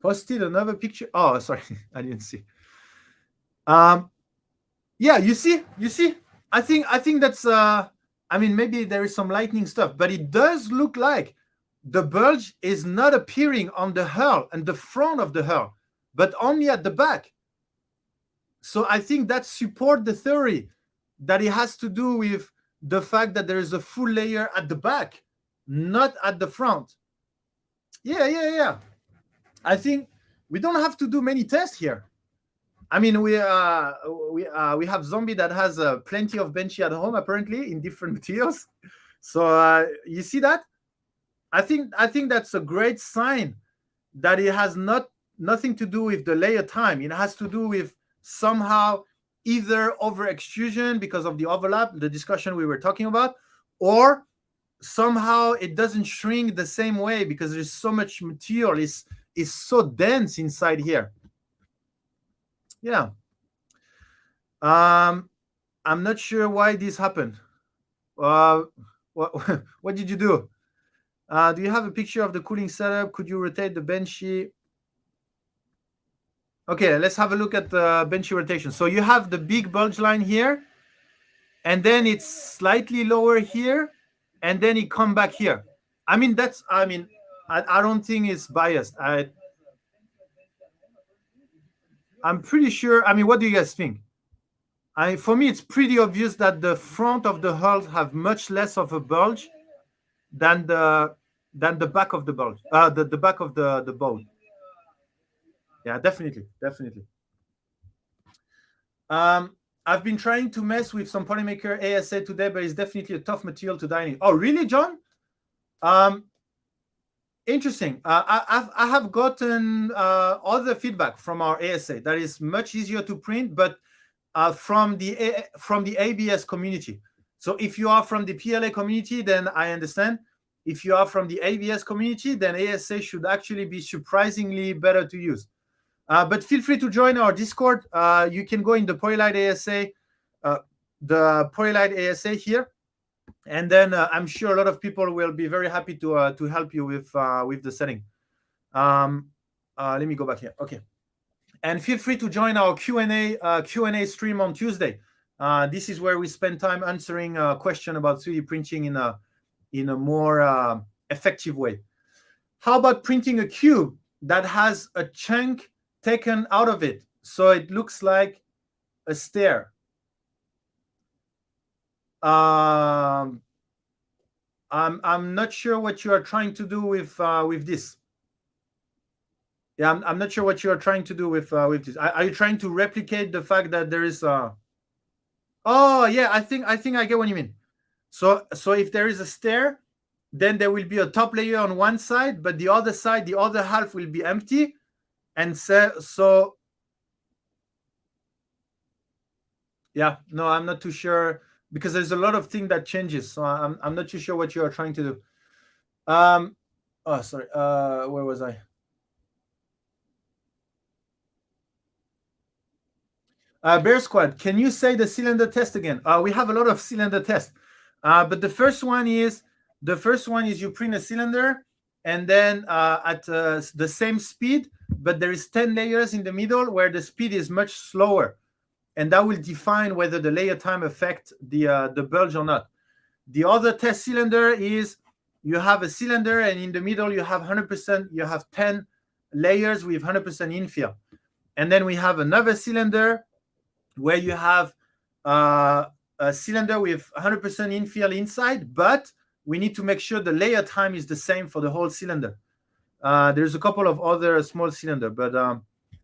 Posted another picture. Oh, sorry, I didn't see. Yeah, you see. I think that's. I mean, maybe there is some lightning stuff, but it does look like the bulge is not appearing on the hull and the front of the hull, but only at the back. So I think that supports the theory that it has to do with the fact that there is a full layer at the back, not at the front. Yeah. I think we don't have to do many tests here. I mean, we have Zombie that has plenty of Benchy at home, apparently, in different materials. So you see that? I think that's a great sign that it has nothing to do with the layer time. It has to do with somehow either over extrusion because of the overlap, the discussion we were talking about, or somehow it doesn't shrink the same way because there's so much material. Is so dense inside here. Yeah. I'm not sure why this happened. What did you do? Do you have a picture of the cooling setup? Could you rotate the Benchy? Okay, let's have a look at the Benchy rotation. So you have the big bulge line here, and then it's slightly lower here, and then it come back here. I don't think it's biased. I'm pretty sure. I mean, what do you guys think? For me, it's pretty obvious that the front of the hull have much less of a bulge than the back of the bulge. The back of the boat. Yeah, definitely. I've been trying to mess with some Polymaker ASA today, but it's definitely a tough material to dye in. Oh, really, John? Interesting. I have gotten other feedback from our ASA that is much easier to print, but from the ABS community. So if you are from the PLA community, then I understand. If you are from the ABS community, then ASA should actually be surprisingly better to use. But feel free to join our Discord. You can go in the Polylight ASA, here, and then I'm sure a lot of people will be very happy to help you with the setting. Let me go back here. Okay, and feel free to join our Q&A stream on Tuesday. This is where we spend time answering a question about 3D printing in a more effective way. How about printing a cube that has a chunk taken out of it so it looks like a stair? I'm not sure what you are trying to do with this. Yeah, I'm not sure what you are trying to do with this. Are you trying to replicate the fact that there is a? Oh yeah, I think I get what you mean. So if there is a stair, then there will be a top layer on one side, but the other side, the other half will be empty, and so yeah, no, I'm not too sure because there's a lot of things that changes. So I'm not too sure what you are trying to do. Oh, sorry. Where was I? Bear Squad, can you say the cylinder test again? We have a lot of cylinder tests, but the first one is you print a cylinder, and then at the same speed, but there is 10 layers in the middle where the speed is much slower, and that will define whether the layer time affects the bulge or not. The other test cylinder is you have a cylinder, and in the middle you have 100%. You have 10 layers with 100% infill, and then we have another cylinder where you have a cylinder with 100% infill inside, but we need to make sure the layer time is the same for the whole cylinder. There's a couple of other small cylinders, but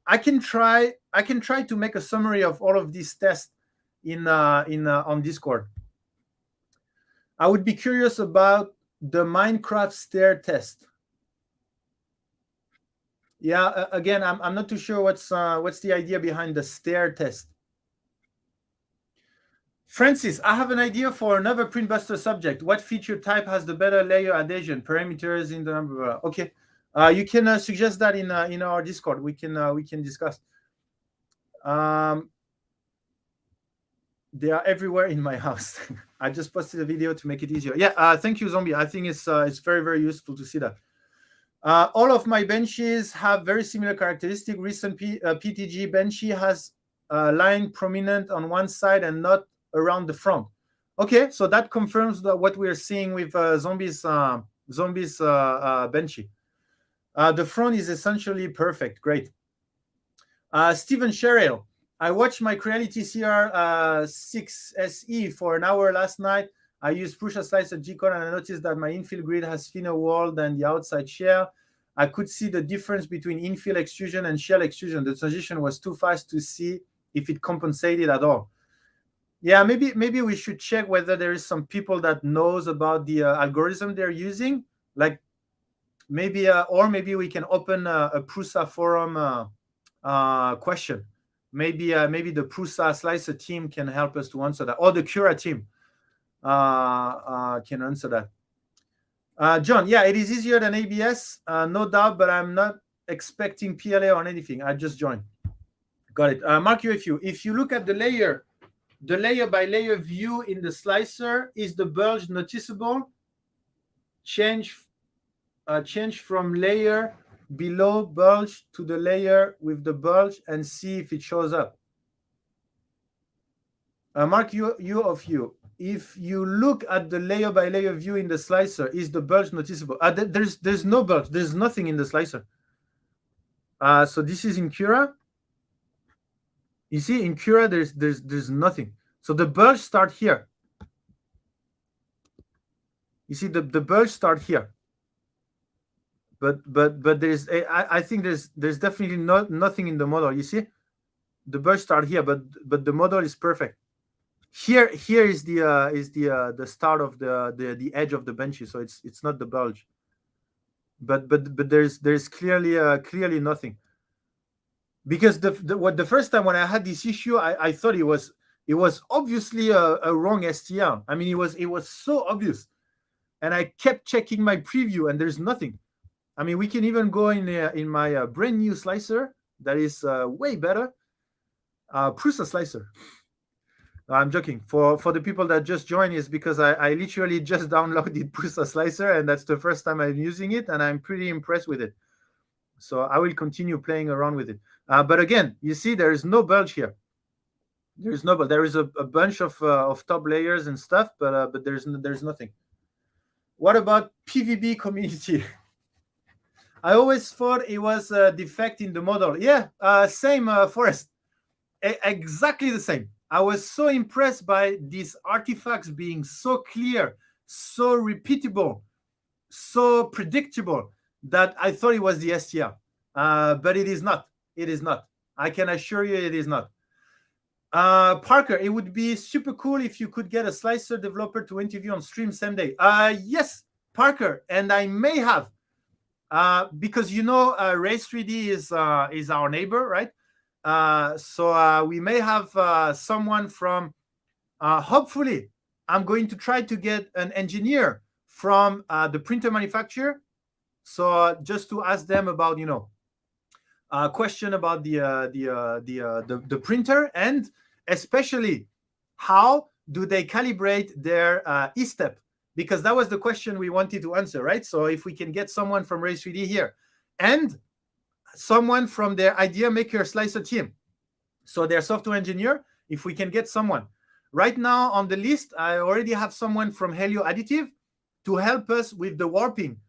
I can try to make a summary of all of these tests on Discord. I would be curious about the Minecraft stair test. Yeah, again, I'm not too sure what's the idea behind the stair test. Francis, I have an idea for another PrintBuster subject. What feature type has the better layer adhesion? Parameters in the number. Okay, you can suggest that in our Discord. We can discuss. They are everywhere in my house. I just posted a video to make it easier. Yeah, thank you, Zombie. I think it's very, very useful to see that. All of my benches have very similar characteristics. Recent PTG Benchy has a line prominent on one side and not around the front. Okay, so that confirms what we're seeing with Zombie's Benchy. The front is essentially perfect. Great. Stephen Sherrill, I watched my Creality CR6 SE for an hour last night. I used Prusa Slicer G-Code, and I noticed that my infill grid has thinner wall than the outside shell. I could see the difference between infill extrusion and shell extrusion. The transition was too fast to see if it compensated at all. Yeah, maybe we should check whether there is some people that knows about the algorithm they're using. Like maybe we can open a Prusa forum question. Maybe the Prusa Slicer team can help us to answer that, or the Cura team can answer that. John, yeah, it is easier than ABS, no doubt, but I'm not expecting PLA or anything. I just joined. Got it. Mark UFU, if you look at the layer by layer view in the slicer, is the bulge noticeable? Change from layer below bulge to the layer with the bulge and see if it shows up. Mark UFU, if you look at the layer by layer view in the slicer, is the bulge noticeable? There's no bulge. There's nothing in the slicer. So this is in Cura. You see, in Cura, there's nothing. So the bulge start here. You see, the bulge start here. But there's I think there's definitely nothing in the model. You see. start here, but the model is perfect. Here is the start of the edge of the Benchy, so it's not the bulge. But there's clearly nothing. Because the first time when I had this issue, I thought it was obviously a wrong STL. I mean, it was so obvious, and I kept checking my preview, and there's nothing. I mean, we can even go in my brand new slicer that is way better, Prusa slicer. I'm joking. For the people that just joined, is because I literally just downloaded Prusa slicer, and that's the first time I'm using it, and I'm pretty impressed with it. So I will continue playing around with it. But again, you see, there is no bulge here. There is no bulge. There is a bunch of top layers and stuff, but there's nothing. What about PVB community? I always thought it was a defect in the model. Yeah, same, Forrest. Exactly the same. I was so impressed by these artifacts being so clear, so repeatable, so predictable, that I thought it was the STL. But it is not. It is not. I can assure you it is not. Parker, it would be super cool if you could get a slicer developer to interview on stream same day. Yes, Parker, and I may have, because Race 3D is our neighbor, right? So we may have someone from. Hopefully, I'm going to try to get an engineer from the printer manufacturer. So just to ask them about question about the printer, and especially how do they calibrate their e-step, because that was the question we wanted to answer, right? So if we can get someone from Race 3D here and someone from their idea maker slicer team, so their software engineer, if we can get someone right now on the list, I already have someone from Helio Additive to help us with the warping.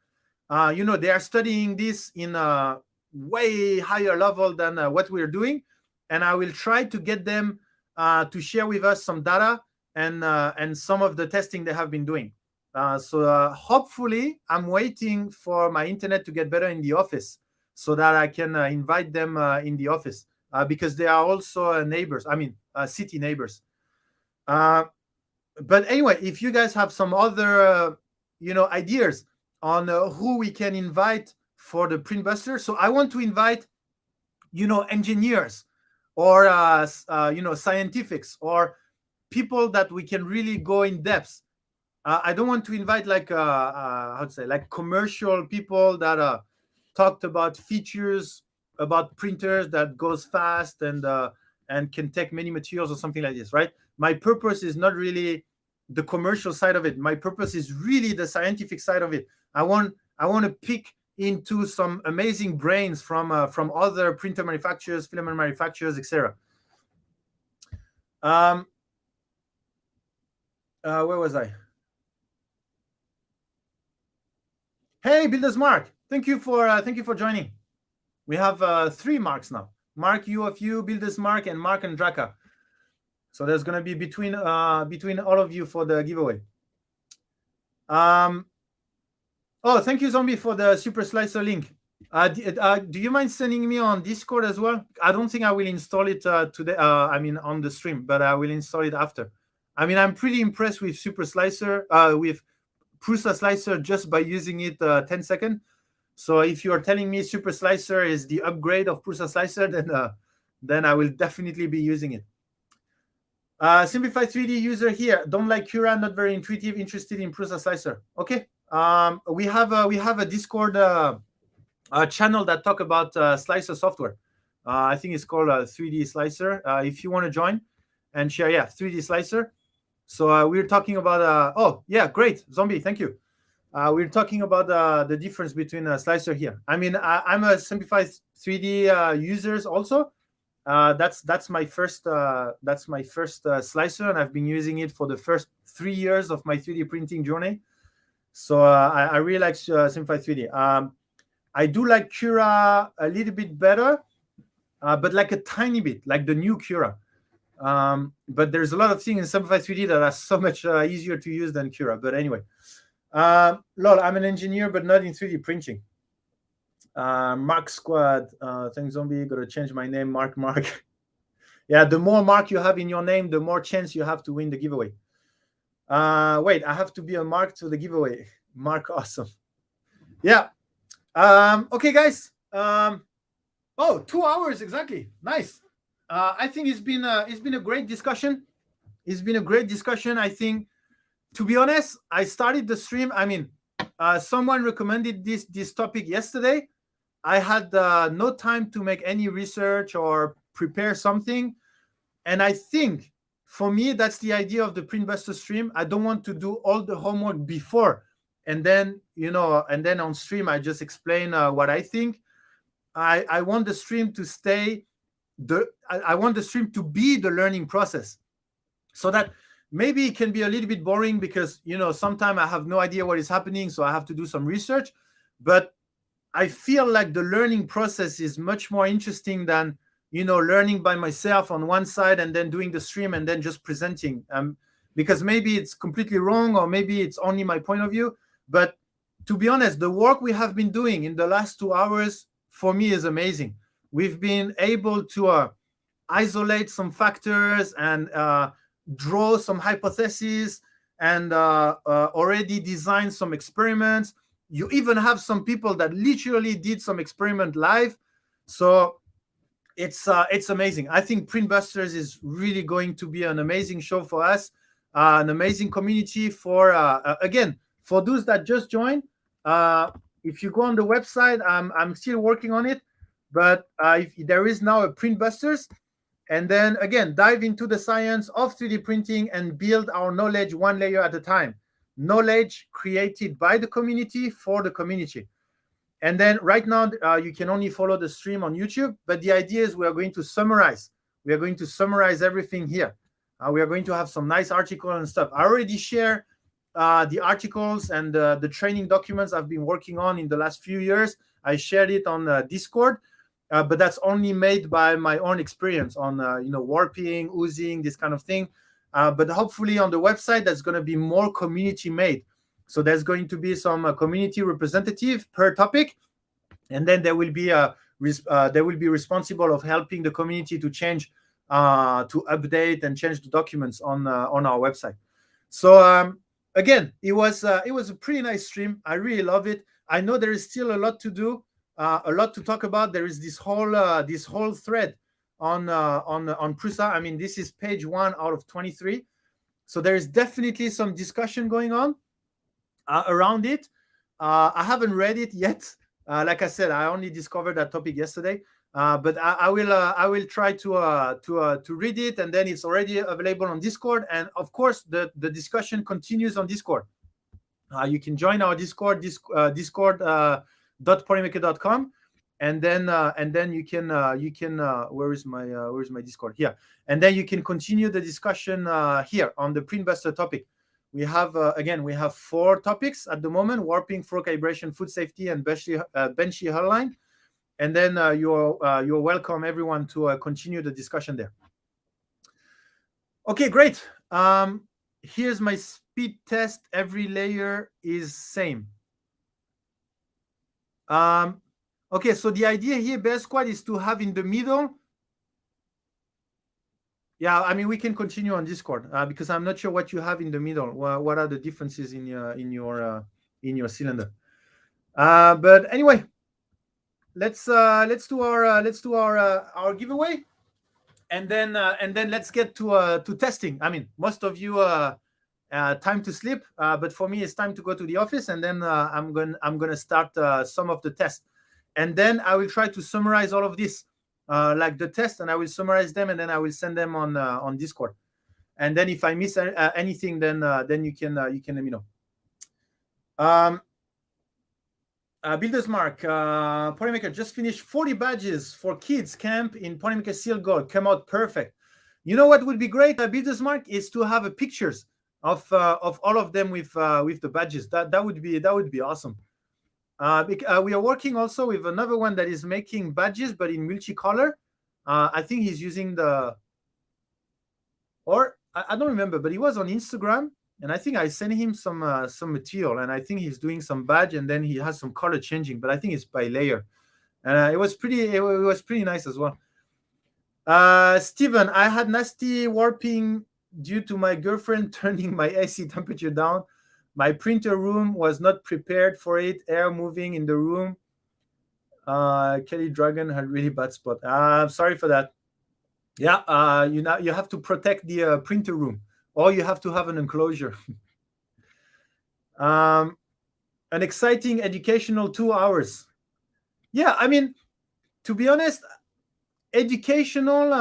They are studying this in a way higher level than what we're doing, and I will try to get them to share with us some data and some of the testing they have been doing. So hopefully, I'm waiting for my internet to get better in the office so that I can invite them in the office, because they are also neighbors. I mean, city neighbors. But anyway, if you guys have some other ideas on who we can invite for the PRINTBUSTER. So I want to invite, engineers or, scientifics or people that we can really go in depth. I don't want to invite like commercial people that talked about features, about printers that goes fast and can take many materials or something like this, right? My purpose is not really the commercial side of it. My purpose is really the scientific side of it. I want to pick into some amazing brains from other printer manufacturers, filament manufacturers, etc. Where was I? Hey, Builders Mark, thank you for joining. We have 3 marks now. Mark, UFU, Builders Mark, and Mark and Draka. So there's going to be between all of you for the giveaway. Oh, thank you, Zombie, for the Super Slicer link. Do you mind sending me on Discord as well? I don't think I will install it today. On the stream, but I will install it after. I mean, I'm pretty impressed with Super Slicer, with Prusa Slicer, just by using it 10 seconds. So if you are telling me Super Slicer is the upgrade of Prusa Slicer, then I will definitely be using it. Simplified 3D user here. Don't like Cura, not very intuitive, interested in Prusa Slicer. Okay. We have a Discord channel that talk about slicer software. I think it's called 3D Slicer. If you want to join and share, 3D Slicer. So we're talking about. Oh yeah, great, Zombie. Thank you. We're talking about the difference between a slicer here. I mean, I'm a simplified 3D users also. That's my first slicer, and I've been using it for the first 3 years of my 3D printing journey. So I really like Simplified 3D. I do like Cura a little bit better, but like a tiny bit, like the new Cura. But there's a lot of things in Simplified 3D that are so much easier to use than Cura. But anyway, lol, I'm an engineer, but not in 3D printing. Mark Squad, thanks, Zombie. Gotta change my name, Mark. Yeah, the more mark you have in your name, the more chance you have to win the giveaway. Wait, I have to be a mark to the giveaway. Mark, awesome. Yeah. Okay, guys. Oh, 2 hours exactly. Nice. I think it's been a great discussion. It's been a great discussion. I think, to be honest, I started the stream. I mean, someone recommended this topic yesterday. I had no time to make any research or prepare something, and I think for me that's the idea of the PRINTBUSTERS stream. I don't want to do all the homework before, and then and then on stream I just explain what I think. I want the stream to stay I want the stream to be the learning process, so that maybe it can be a little bit boring because sometimes I have no idea what is happening, so I have to do some research. But I feel like the learning process is much more interesting than learning by myself on one side and then doing the stream and then just presenting. Because maybe it's completely wrong, or maybe it's only my point of view. But to be honest, the work we have been doing in the last 2 hours for me is amazing. We've been able to isolate some factors and draw some hypotheses and already design some experiments. You even have some people that literally did some experiment live. So it's amazing. I think PRINTBUSTERS is really going to be an amazing show for us, an amazing community for again, for those that just joined. If you go on the website, I'm still working on it, but if there is now a PRINTBUSTERS, and then again, dive into the science of 3D printing and build our knowledge one layer at a time. Knowledge created by the community for the community. And then right now, you can only follow the stream on YouTube, but the idea is we are going to summarize. We are going to summarize everything here. We are going to have some nice articles and stuff. I already share the articles and the training documents I've been working on in the last few years. I shared it on Discord. But that's only made by my own experience on, warping, oozing, this kind of thing. But hopefully on the website, that's going to be more community made. So there's going to be some community representative per topic, and then there will be responsible of helping the community to change, to update and change the documents on our website. So again, it was a pretty nice stream. I really love it. I know there is still a lot to do. A lot to talk about. There is this whole thread on Prusa. I mean, this is page 1 out of 23. So there is definitely some discussion going on around it. I haven't read it yet. Like I said, I only discovered that topic yesterday. But I will try to read it, and then it's already available on Discord. And of course, the discussion continues on Discord. You can join our Discord. Polymaker.com, and then you can where is my Discord here, and then you can continue the discussion here on the PRINTBUSTER topic. We have again, we have 4 topics at the moment: warping, flow calibration, food safety, and Benchy hairline. And then you're welcome, everyone, to continue the discussion there. Okay, great. Here's my speed test. Every layer is same. Okay, so the idea here, Bear Squad, is to have in the middle. Yeah, I mean, we can continue on Discord because I'm not sure what you have in the middle. What are the differences in your cylinder? But anyway, let's do our giveaway, and then let's get to testing. I mean, most of you time to sleep, but for me it's time to go to the office, and then I'm gonna start some of the tests, and then I will try to summarize all of this, like the test, and I will summarize them, and then I will send them on Discord. And then if I miss anything, then you can let me know. Builders Mark, Polymaker just finished 40 badges for kids camp in Polymaker Seal Gold. Come out perfect. You know what would be great, Builders Mark, is to have pictures of all of them with the badges. That would be awesome. We are working also with another one that is making badges, but in multicolor. I think he's using I don't remember, but he was on Instagram, and I think I sent him some material, and I think he's doing some badge, and then he has some color changing, but I think it's by layer, and it was pretty nice as well. Steven, I had nasty warping due to my girlfriend turning my AC temperature down. My printer room was not prepared for it. Air moving in the room. Kelly Dragon had really bad spot. I'm sorry for that. Yeah, you have to protect the printer room, or you have to have an enclosure. An exciting educational 2 hours. Yeah, I mean, to be honest, educational.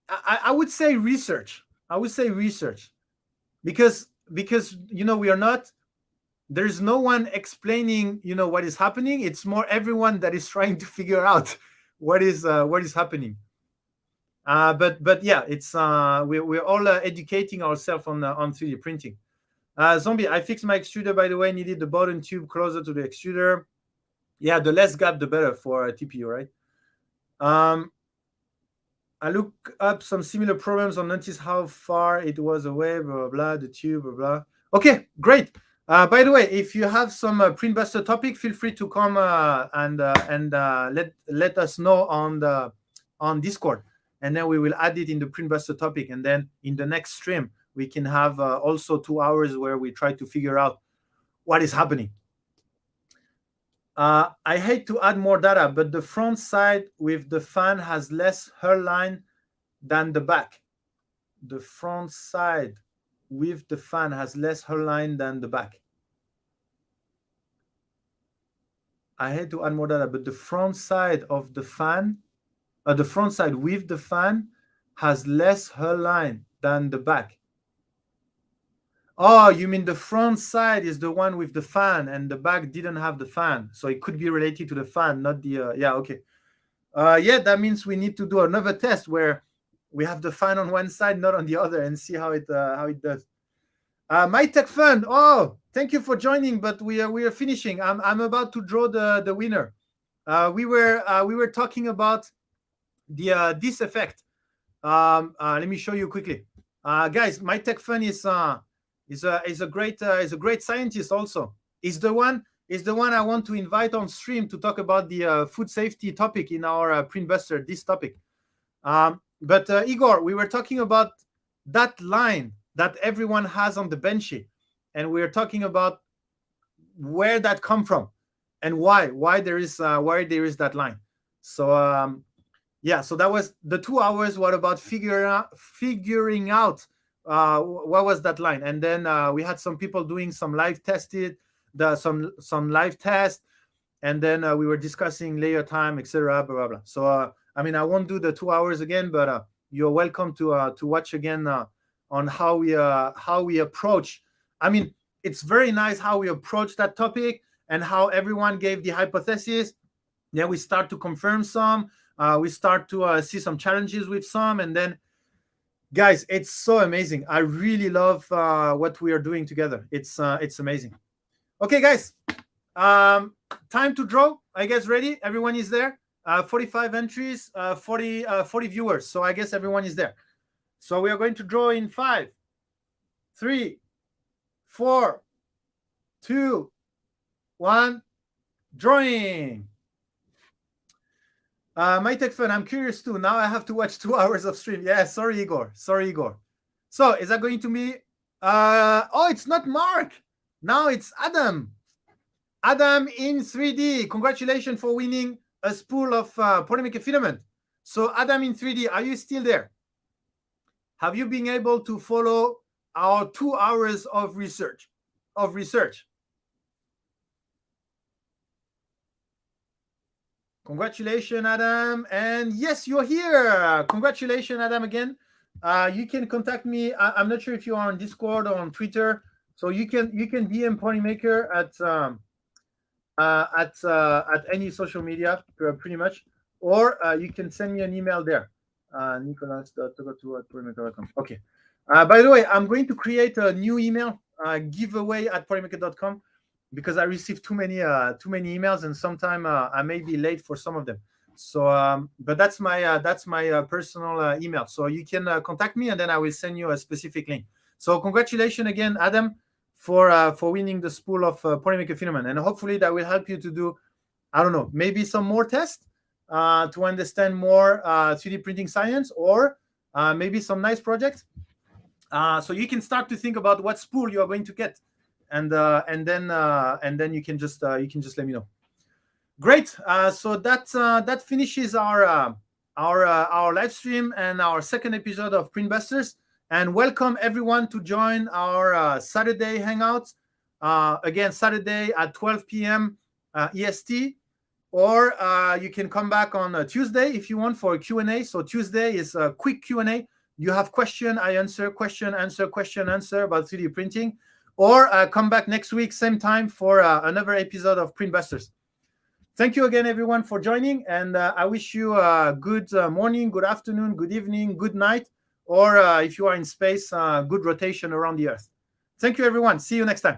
I would say research. I would say research, because we are not. There's no one explaining what is happening. It's more everyone that is trying to figure out what is happening. But yeah, it's we're all educating ourselves on 3D printing. Zombie, I fixed my extruder, by the way. Needed the bottom tube closer to the extruder. Yeah, the less gap, the better for TPU, right? I look up some similar problems and notice how far it was away, blah, blah, blah, the tube, blah, blah. Okay, great. By the way, if you have some PRINTBUSTER topic, feel free to come and let us know on Discord, and then we will add it in the PRINTBUSTER topic. And then in the next stream, we can have also 2 hours where we try to figure out what is happening. I hate to add more data, but the front side with the fan has less hairline than the back. The front side with the fan has less hairline than the back. I hate to add more data, but the front side of the fan, the front side with the fan has less hairline than the back. Oh, you mean the front side is the one with the fan and the back didn't have the fan. So it could be related to the fan, not the, yeah, okay. Yeah, that means we need to do another test where we have the fan on one side, not on the other, and see how it does. My Tech Fund, oh, thank you for joining, but we are finishing. I'm about to draw the winner. We were talking about the this effect. Let me show you quickly. Guys, my Tech Fund is a great scientist also. Is the one I want to invite on stream to talk about the food safety topic in our PRINTBUSTER, this topic. But Igor, we were talking about that line that everyone has on the Benchy, and we were talking about where that come from and why there is that line. So yeah, so that was the 2 hours. What about figuring out what was that line? And then we had some people doing some live some live test, and then we were discussing layer time, etc. Blah blah blah. So I mean, I won't do the 2 hours again, but you're welcome to watch again on how we approach. I mean, it's very nice how we approach that topic and how everyone gave the hypothesis. Then we start to confirm some. We start to see some challenges with some, and then. Guys, it's so amazing. I really love what we are doing together. It's amazing. Okay, guys. Time to draw. I guess ready. Everyone is there. 45 entries, 40 viewers. So I guess everyone is there. So we are going to draw in 5, 3, 4, 2, 1. Drawing. My Tech Fun, I'm curious too. Now I have to watch 2 hours of stream. Yeah, sorry, Igor. So is that going to be? Oh, it's not Mark. Now it's Adam. Adam in 3D. Congratulations for winning a spool of polymer filament. So Adam in 3D, are you still there? Have you been able to follow our 2 hours of research? Congratulations, Adam. And yes, you're here. Congratulations, Adam, again. You can contact me. I'm not sure if you are on Discord or on Twitter. So you can DM Polymaker at any social media, pretty much. Or you can send me an email there. Nicolas.togotu@polymaker.com. Okay. By the way, I'm going to create a new email giveaway at polymaker.com. Because I received too many emails, and sometimes I may be late for some of them. So, but that's my personal email. So you can contact me, and then I will send you a specific link. So congratulations again, Adam, for winning the spool of polymer filament, and hopefully that will help you to do, I don't know, maybe some more tests. to understand more 3D printing science, or maybe some nice projects. So you can start to think about what spool you are going to get, and then you can just let me know. Great. So that finishes our live stream and our second episode of PRINTBUSTERS. And welcome everyone to join our Saturday Hangouts. Again, Saturday at 12 p.m. EST, or you can come back on Tuesday if you want for a Q&A. So Tuesday is a quick Q&A. You have question, I answer, question, answer, question, answer about 3D printing. Or come back next week, same time, for another episode of PRINTBUSTERS. Thank you again, everyone, for joining. And I wish you a good morning, good afternoon, good evening, good night. Or if you are in space, good rotation around the Earth. Thank you, everyone. See you next time.